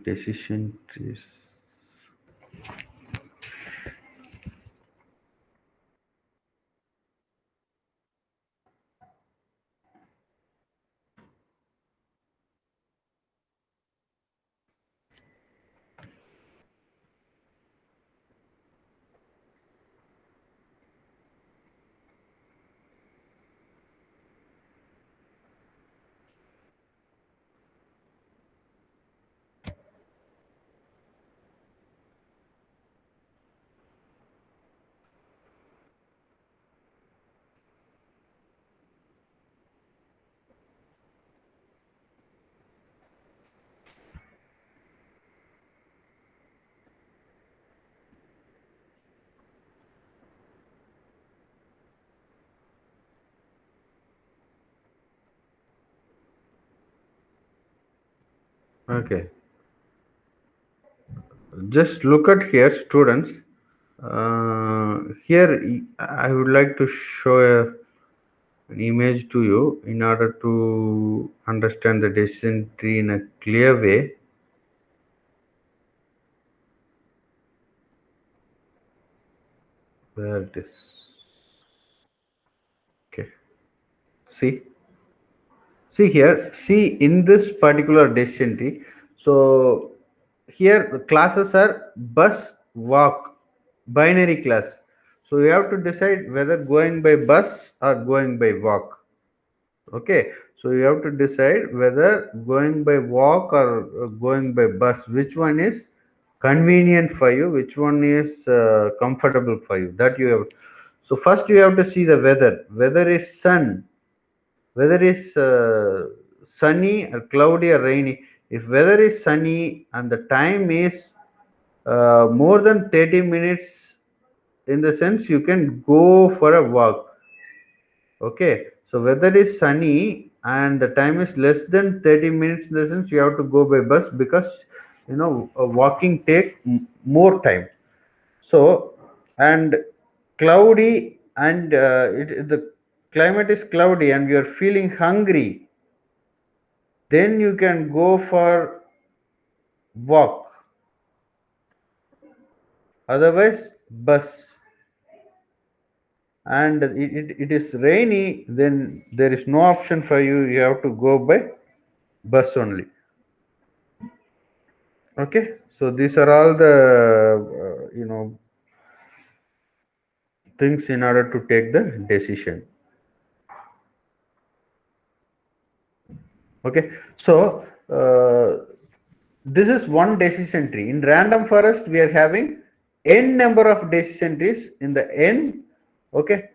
[SPEAKER 1] decision trees. Okay, just look at here, students. Here I would like to show an image to you in order to understand the decision tree in a clear way. Where it is? Okay, see here, see in this particular decision tree. So here the classes are bus, walk, binary class. So you have to decide whether going by bus or going by walk. Okay, so you have to decide whether going by walk or going by bus, which one is convenient for you, which one is comfortable for you, that you have. So first you have to see the weather is whether is sunny or cloudy or rainy. If weather is sunny and the time is more than 30 minutes, in the sense you can go for a walk. Okay, so weather is sunny and the time is less than 30 minutes, in the sense you have to go by bus, because walking take more time. So, and cloudy, and the climate is cloudy and you are feeling hungry, then you can go for walk, otherwise bus. And it is rainy, then there is no option for you, you have to go by bus only. Okay, so these are all the things in order to take the decision. Okay, so this is one decision tree. In random forest we are having n number of decision trees. In the n, okay,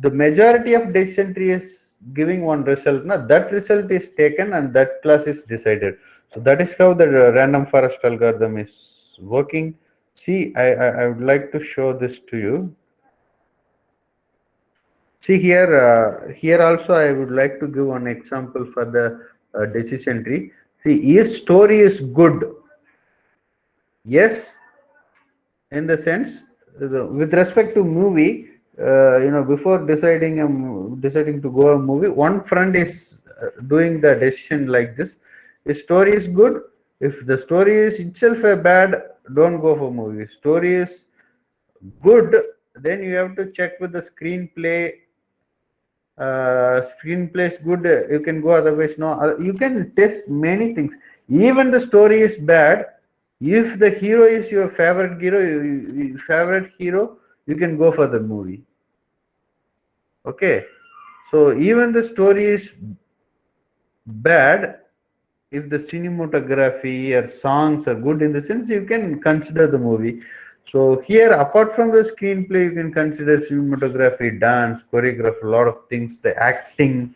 [SPEAKER 1] the majority of decision tree is giving one result. Now that result is taken and that class is decided. So that is how the random forest algorithm is working. See, I would like to show this to you. See here, here also I would like to give one example for the decision tree. See, yes, story is good. Yes, in the sense, with respect to movie, before deciding to go a movie, one friend is doing the decision like this. If story is good, if the story is itself a bad, don't go for movie. Story is good, then you have to check with the screenplay. Screenplay is good, you can go, otherwise no. You can test many things. Even the story is bad, if the hero is your favorite hero, you can go for the movie. Okay, so even the story is bad, if the cinematography or songs are good, in the sense you can consider the movie. So here, apart from the screenplay, you can consider cinematography, dance, choreography, a lot of things, the acting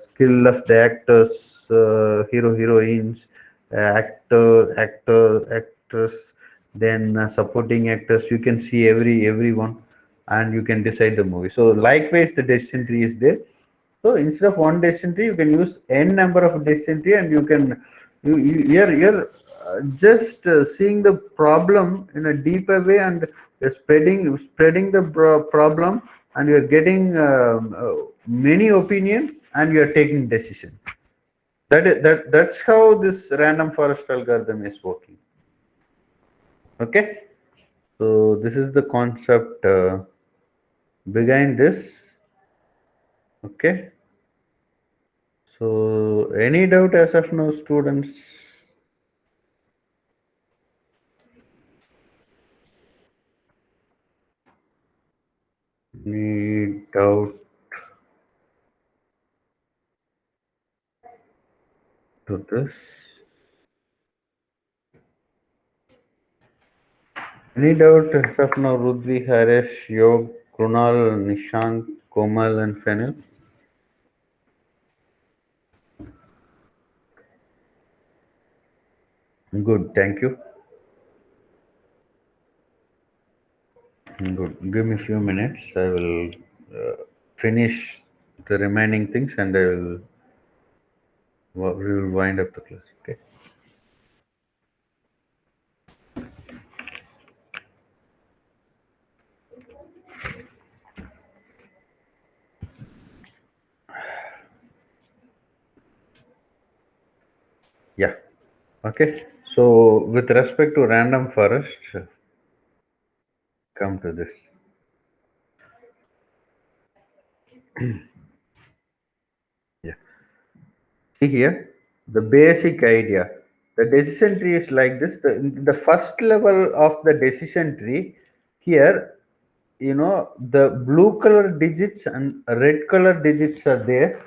[SPEAKER 1] skill of the actors, hero, heroines, actors, then supporting actors. You can see everyone, and you can decide the movie. So likewise, the decision tree is there. So instead of one decision tree, you can use n number of decision tree, and you can you're just seeing the problem in a deeper way, and you're spreading the problem, and you're getting many opinions, and you're taking decision. That's how this random forest algorithm is working. Okay, so this is the concept behind this. Okay. So, any doubt as of now, students? Any doubt to this? Any doubt as of now, Rudvi, Harish, Yog, Krunal, Nishant, Komal, and Fenil? Good, thank you. Good. Give me a few minutes. I will finish the remaining things, and we will wind up the class. Okay. Yeah. Okay. So, with respect to random forest, come to this. Yeah. See here, the basic idea. The decision tree is like this. The first level of the decision tree here, the blue color digits and red color digits are there.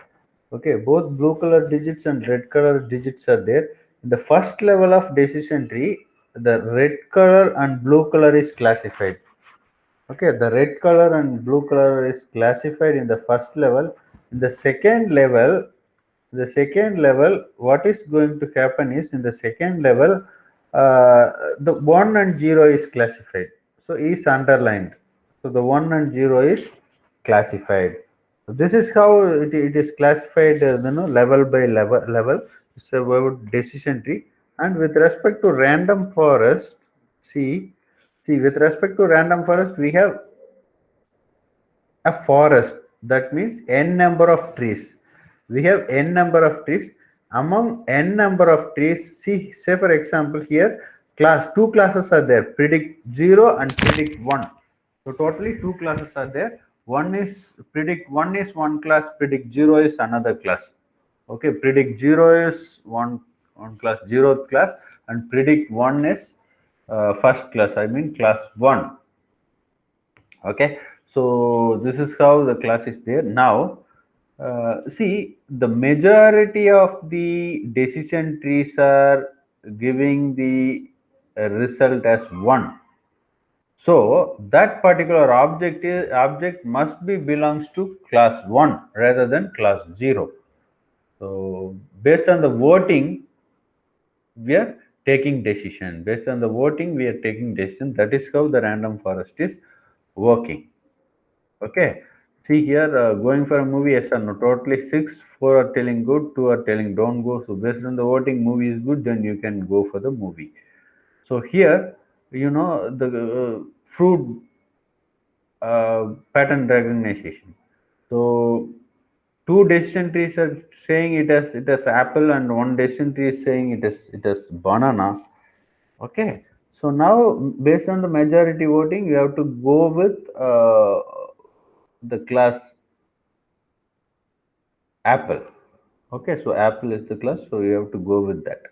[SPEAKER 1] Okay, both blue color digits and red color digits are there. In the first level of decision tree, the red color and blue color is classified. Okay, the red color and blue color is classified in the first level. In the second level, what is going to happen is, in the second level, the 1 and 0 is classified. So is underlined. So the 1 and 0 is classified. So this is how it is classified, level by level. It's about decision tree. And with respect to random forest, see, with respect to random forest, we have a forest. That means n number of trees. We have n number of trees. Among n number of trees, see, say for example here, two classes are there, predict 0 and predict 1. So totally two classes are there. One is predict 1 is one class, predict 0 is another class. Okay, predict 0 is one class, 0th class, and predict 1 is first class, I mean class 1. Okay, so this is how the class is there. Now see, the majority of the decision trees are giving the result as 1. So that particular object must be belongs to class 1 rather than class 0. So based on the voting, we are taking decision. Based on the voting, we are taking decision. That is how the random forest is working. Okay. See here, going for a movie, yes or no? Totally six, four are telling good, two are telling don't go. So based on the voting, movie is good, then you can go for the movie. So here, the fruit pattern recognition. So two decision trees are saying it has apple, and one decision tree is saying it has banana. Okay. So now based on the majority voting, you have to go with the class apple. Okay. So apple is the class, so you have to go with that.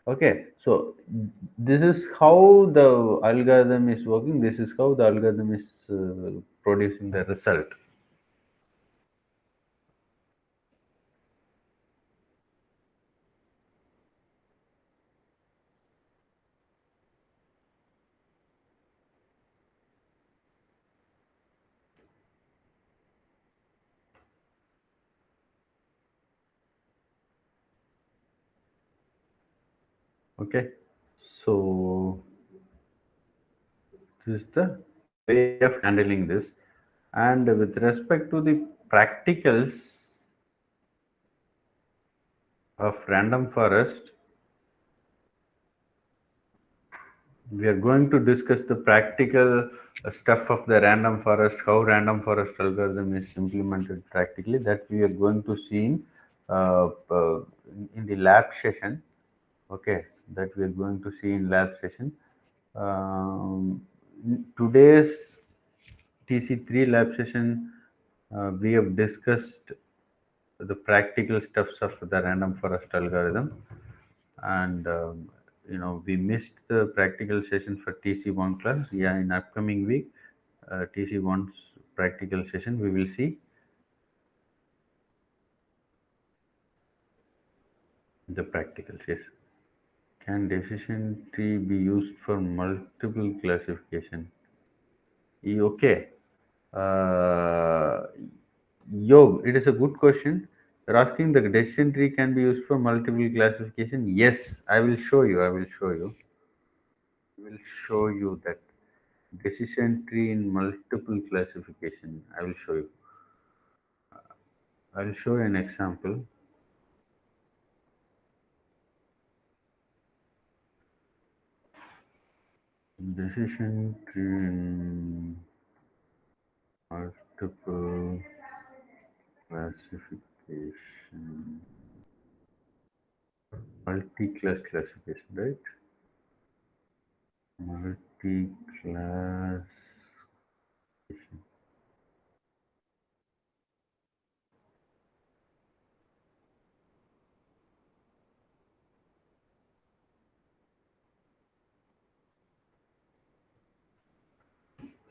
[SPEAKER 1] Okay. So this is how the algorithm is working. This is how the algorithm is producing the result. Okay. So this is the way of handling this. And with respect to the practicals of random forest, we are going to discuss the practical stuff of the random forest, how random forest algorithm is implemented practically. That we are going to see in the lab session. Okay, that we are going to see in lab session. Today's TC3 lab session, we have discussed the practical steps of the random forest algorithm, and we missed the practical session for TC1 class. Yeah, in upcoming week, TC1's practical session, we will see the practicals. Yes. Can decision tree be used for multiple classification? Okay. Uh, it is a good question. You're asking the decision tree can be used for multiple classification. Yes, I will show you. I will show you. I will show you that decision tree in multiple classification. I will show you. I will show you an example. Decision tree in multiple classification. Multi-class classification, right? Multi-class.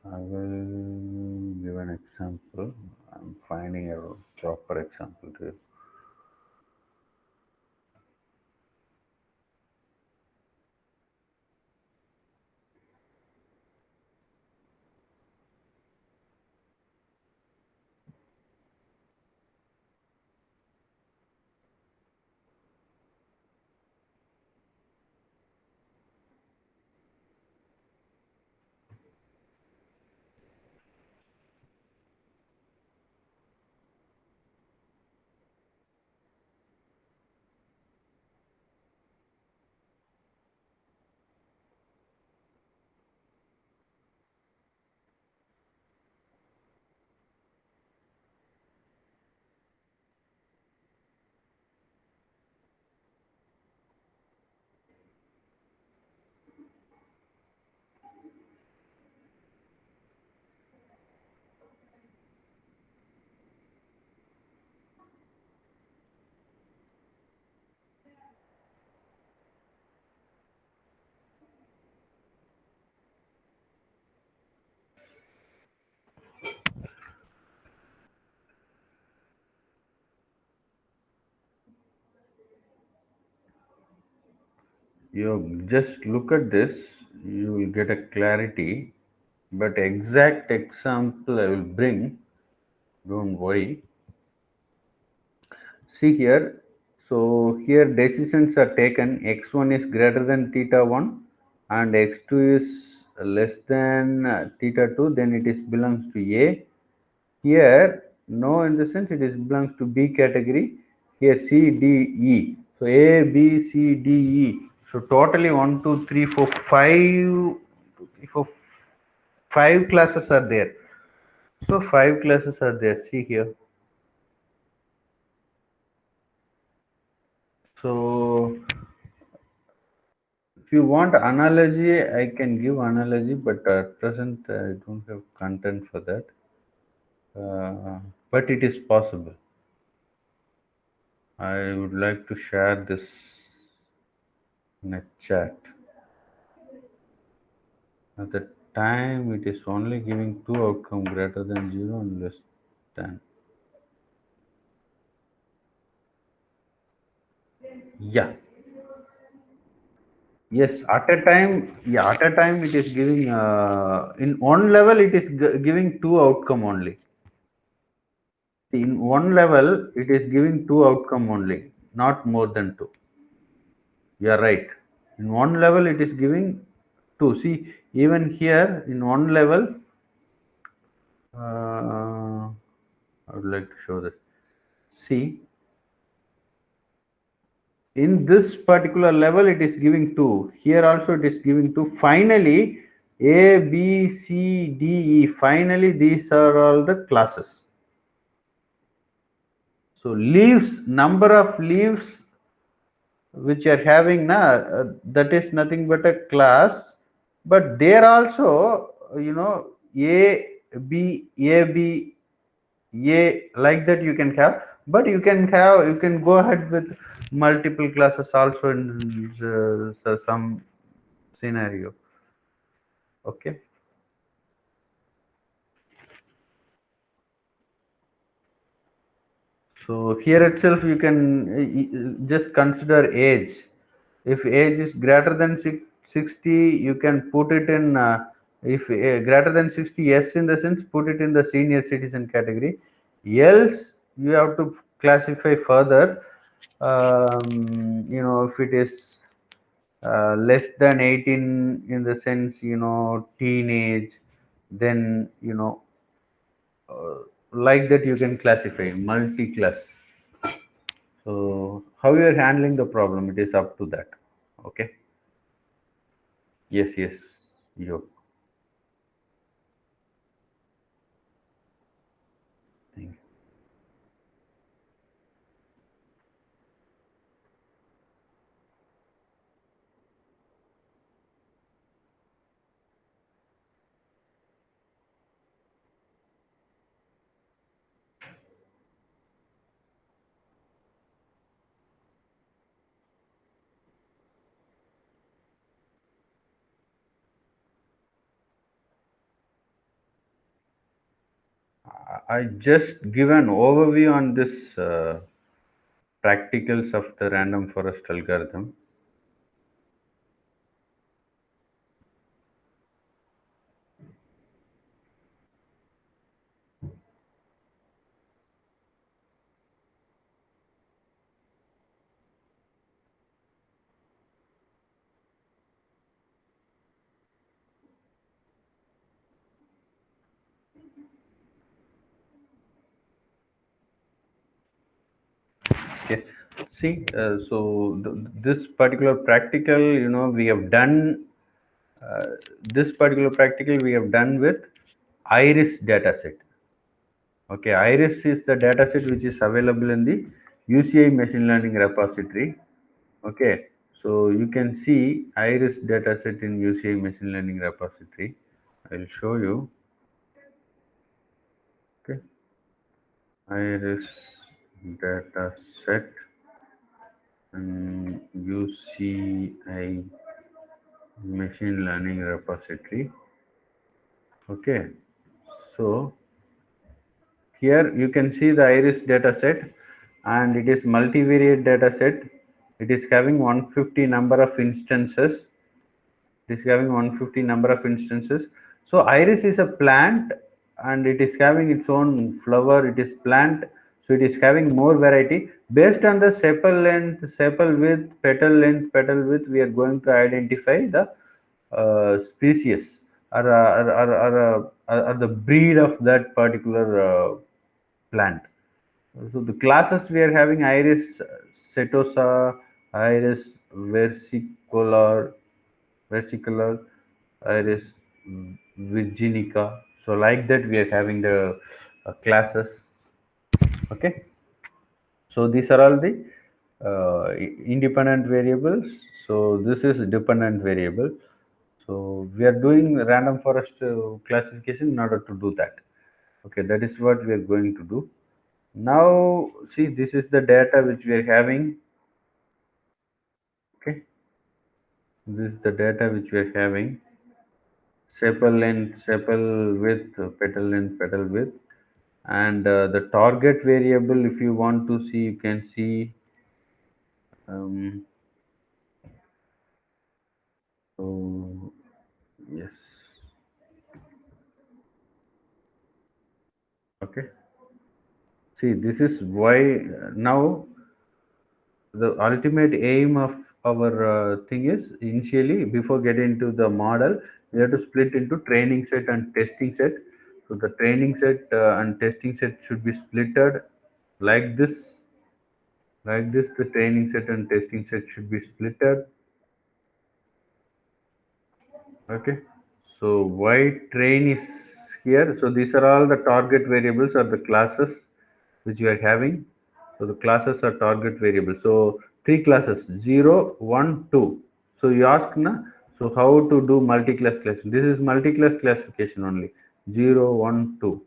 [SPEAKER 1] I will give an example. I'm finding a proper example to you. You just look at this, you will get a clarity. But exact example I will bring, don't worry. See here, so here decisions are taken, x1 is greater than theta 1 and x2 is less than theta 2, then it is belongs to A. Here, no, in the sense it is belongs to B category. Here C, D, E. So A, B, C, D, E. So totally 1, 2, 3, 4, 5, 5 classes are there. So 5 classes are there. See here. So if you want analogy, I can give analogy, but at present I don't have content for that. But it is possible. I would like to share this in a chat. At the time, it is only giving two outcome greater than 0 and less than. Yeah. Yes, at a time, yeah, at a time it is giving, in one level, it is giving two outcome only. In one level, it is giving two outcome only, not more than two. You are right. In one level, it is giving two. See, even here in one level, I would like to show this. See, in this particular level, it is giving two. Here also, it is giving two. Finally, A, B, C, D, E. Finally, these are all the classes. So leaves, number of leaves which are having na that is nothing but a class, but there also a b a b a like that you can have, but you can go ahead with multiple classes also in some scenario. Okay. So here itself you can just consider age. If age is greater than 60, you can put it in, if greater than 60, yes, in the sense, put it in the senior citizen category. Else, you have to classify further. If it is less than 18, in the sense, teenage, then, uh, like that you can classify multi-class. So how you are handling the problem, it is up to that. Okay. Yes, yes. You. Thank you. I just give an overview on this practicals of the random forest algorithm. Okay. See, so this particular practical, we have done uh, this particular practical we have done with iris dataset. Okay, iris is the dataset which is available in the UCI machine learning repository. Okay, so you can see iris dataset in UCI machine learning repository. I'll show you. Okay, iris dataset and UCI machine learning repository. Okay, so here you can see the iris dataset, and it is multivariate dataset. It is having 150 number of instances. It is having 150 number of instances. So iris is a plant, and it is having its own flower. It is plant, so it is having more variety based on the sepal length, sepal width, petal width. We are going to identify the species, or the breed of that particular plant. So the classes we are having iris setosa, iris versicolor, iris virginica. So like that we are having the classes. Okay. So these are all the independent variables. So this is dependent variable. So we are doing random forest classification in order to do that. Okay, that is what we are going to do. Now see, this is the data which we are having. Okay, this is the data which we are having. Sepal length, sepal width, petal length, petal width, and the target variable. If you want to see, you can see. Um, so yes. Okay. See, this is why now the ultimate aim of our thing is initially before getting into the model, we have to split into training set and testing set. So the training set and testing set should be splitted like this. Like this, the training set and testing set should be splitted. Okay. So why train is here? So these are all the target variables or the classes which we are having. So the classes are target variables. So three classes 0, 1, 2. So you ask na, so how to do multi-class classification? This is multi-class classification only 0, 1, 2.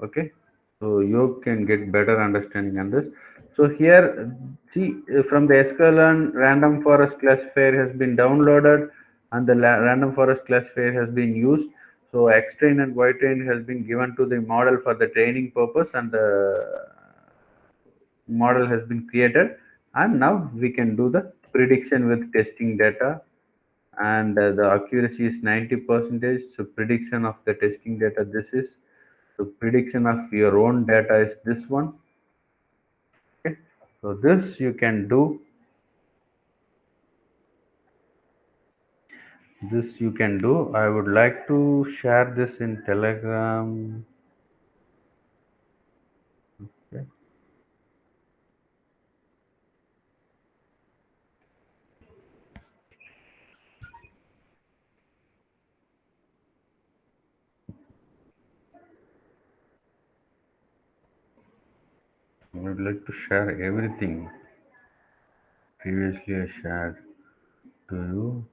[SPEAKER 1] Okay, so you can get better understanding on this. So here, see, from the sklearn random forest classifier has been downloaded and the random forest classifier has been used. So X-train and Y-train has been given to the model for the training purpose, and the model has been created, and now we can do the prediction with testing data, and the accuracy is 90 percentage. So prediction of the testing data, this is the prediction of your own data is this one. Okay, so this you can do, this you can do. I would like to share this in Telegram. Okay. I would like to share everything previously I shared to you,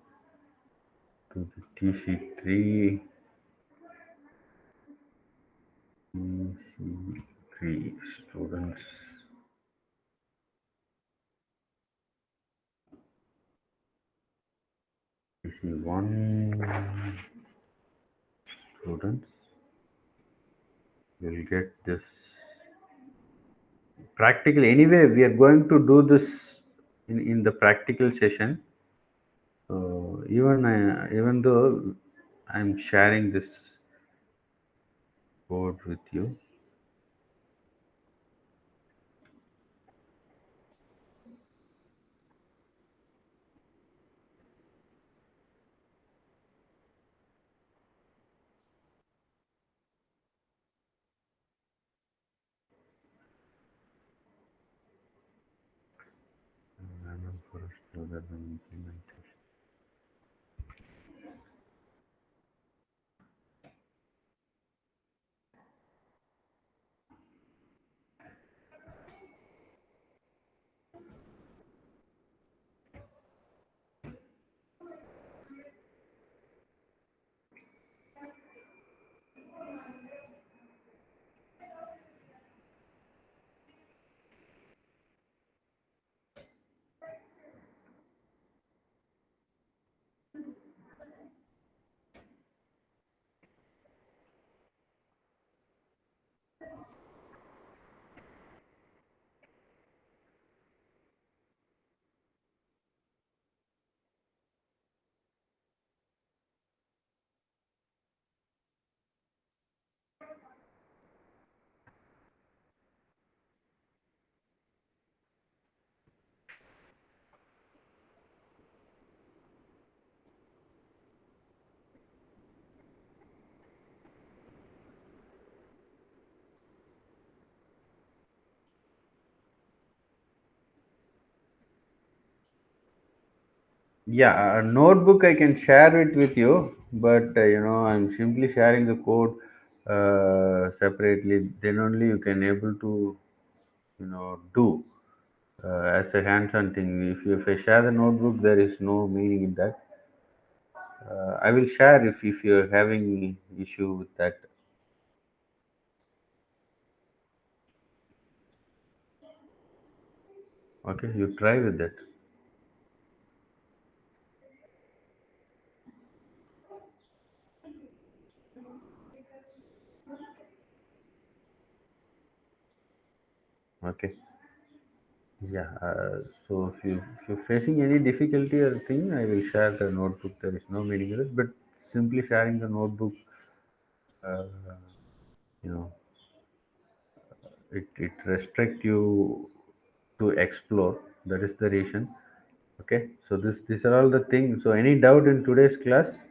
[SPEAKER 1] to the TC3, TC3 students. TC1 students will get this practical. Anyway, we are going to do this in the practical session. So even though I'm sharing this code with you, random forest algorithm implementation. Yeah, a notebook I can share it with you. but I'm simply sharing the code separately. Then only you can able to do as a hands-on thing. If I share the notebook, there is no meaning in that. I will share if you're having issue with that. Okay, you try with that. Okay. Yeah. So if you're facing any difficulty or thing, I will share the notebook. There is no meaning in it, but simply sharing the notebook, uh, you know, it restrict you to explore. That is the reason. Okay. So these are all the things. So any doubt in today's class?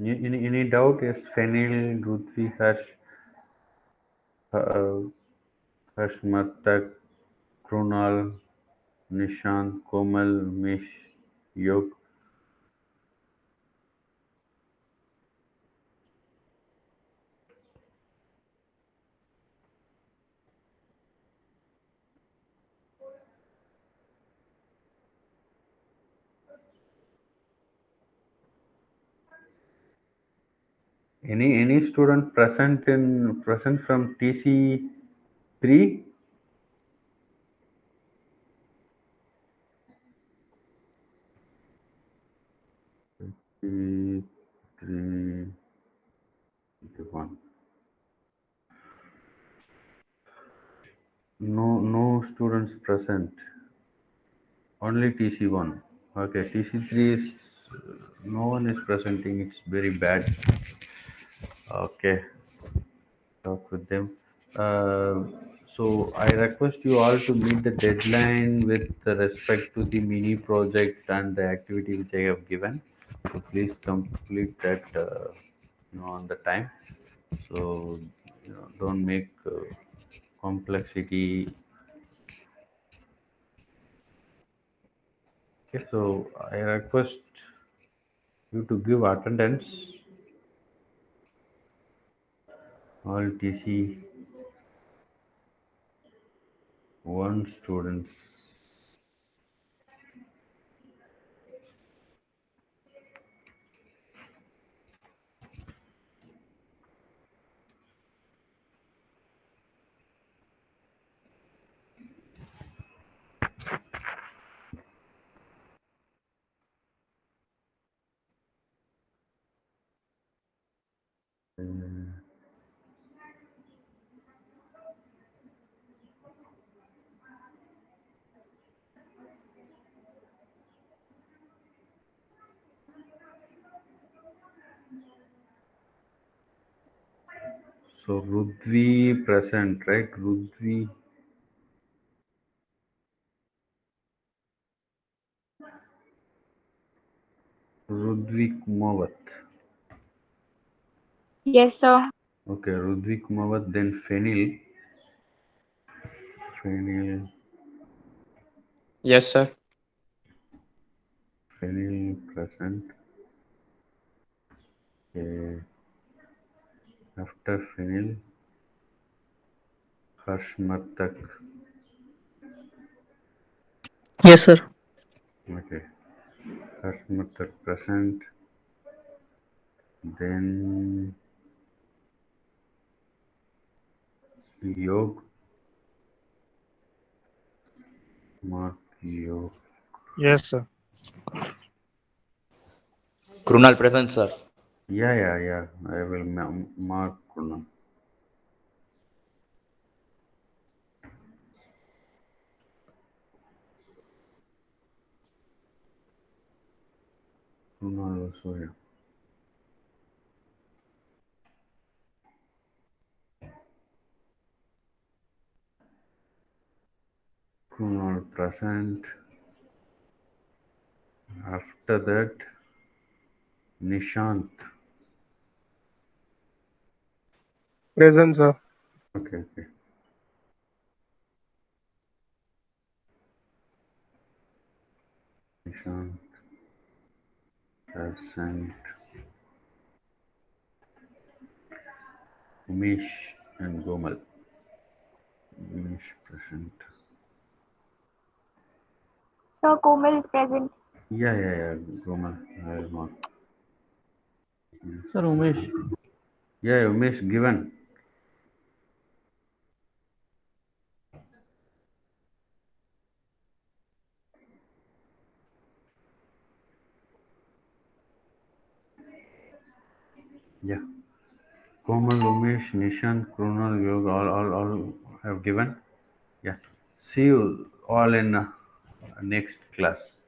[SPEAKER 1] Any doubt? Yes. Fenil, Ruthvi, uh, Hashmatak, Krunal, Nishant, Komal, Mish, Yog. Any student present from TC 3? Three, three, 1. No students present. Only TC1. Okay, TC3 is no one is presenting. It's very bad. Okay, talk with them. Uh, so I request you all to meet the deadline with respect to the mini project and the activity which I have given. So please complete that on the time. So don't make complexity. Okay, so I request you to give attendance all TC one students. So Rudvi present, right? Rudvi Kumawat.
[SPEAKER 2] Yes, sir.
[SPEAKER 1] Okay, Rudvi Kumawat, then Fenil,
[SPEAKER 3] Yes, sir.
[SPEAKER 1] Fenil present. Okay. After Fenil, Harshmatak.
[SPEAKER 4] Yes, sir.
[SPEAKER 1] Okay, Harshmatak present. Then Yog, Mark Yog.
[SPEAKER 5] Yes, sir.
[SPEAKER 6] Krunal present, sir.
[SPEAKER 1] Yeah. I will mark Kunal. Kunal also, yeah. Kunal present. After that, Nishant.
[SPEAKER 2] Present, sir.
[SPEAKER 1] Okay. Nishant, present. Umesh and Gomal. Umesh present.
[SPEAKER 5] Sir, Komal is present.
[SPEAKER 1] Yeah. Gomal. I will mark.
[SPEAKER 7] Sir, Umesh.
[SPEAKER 1] Yeah, Umesh given. Yeah. Komal, Umesh, Nishant, Krunal, Yoga, all have given. Yeah. See you all in next class.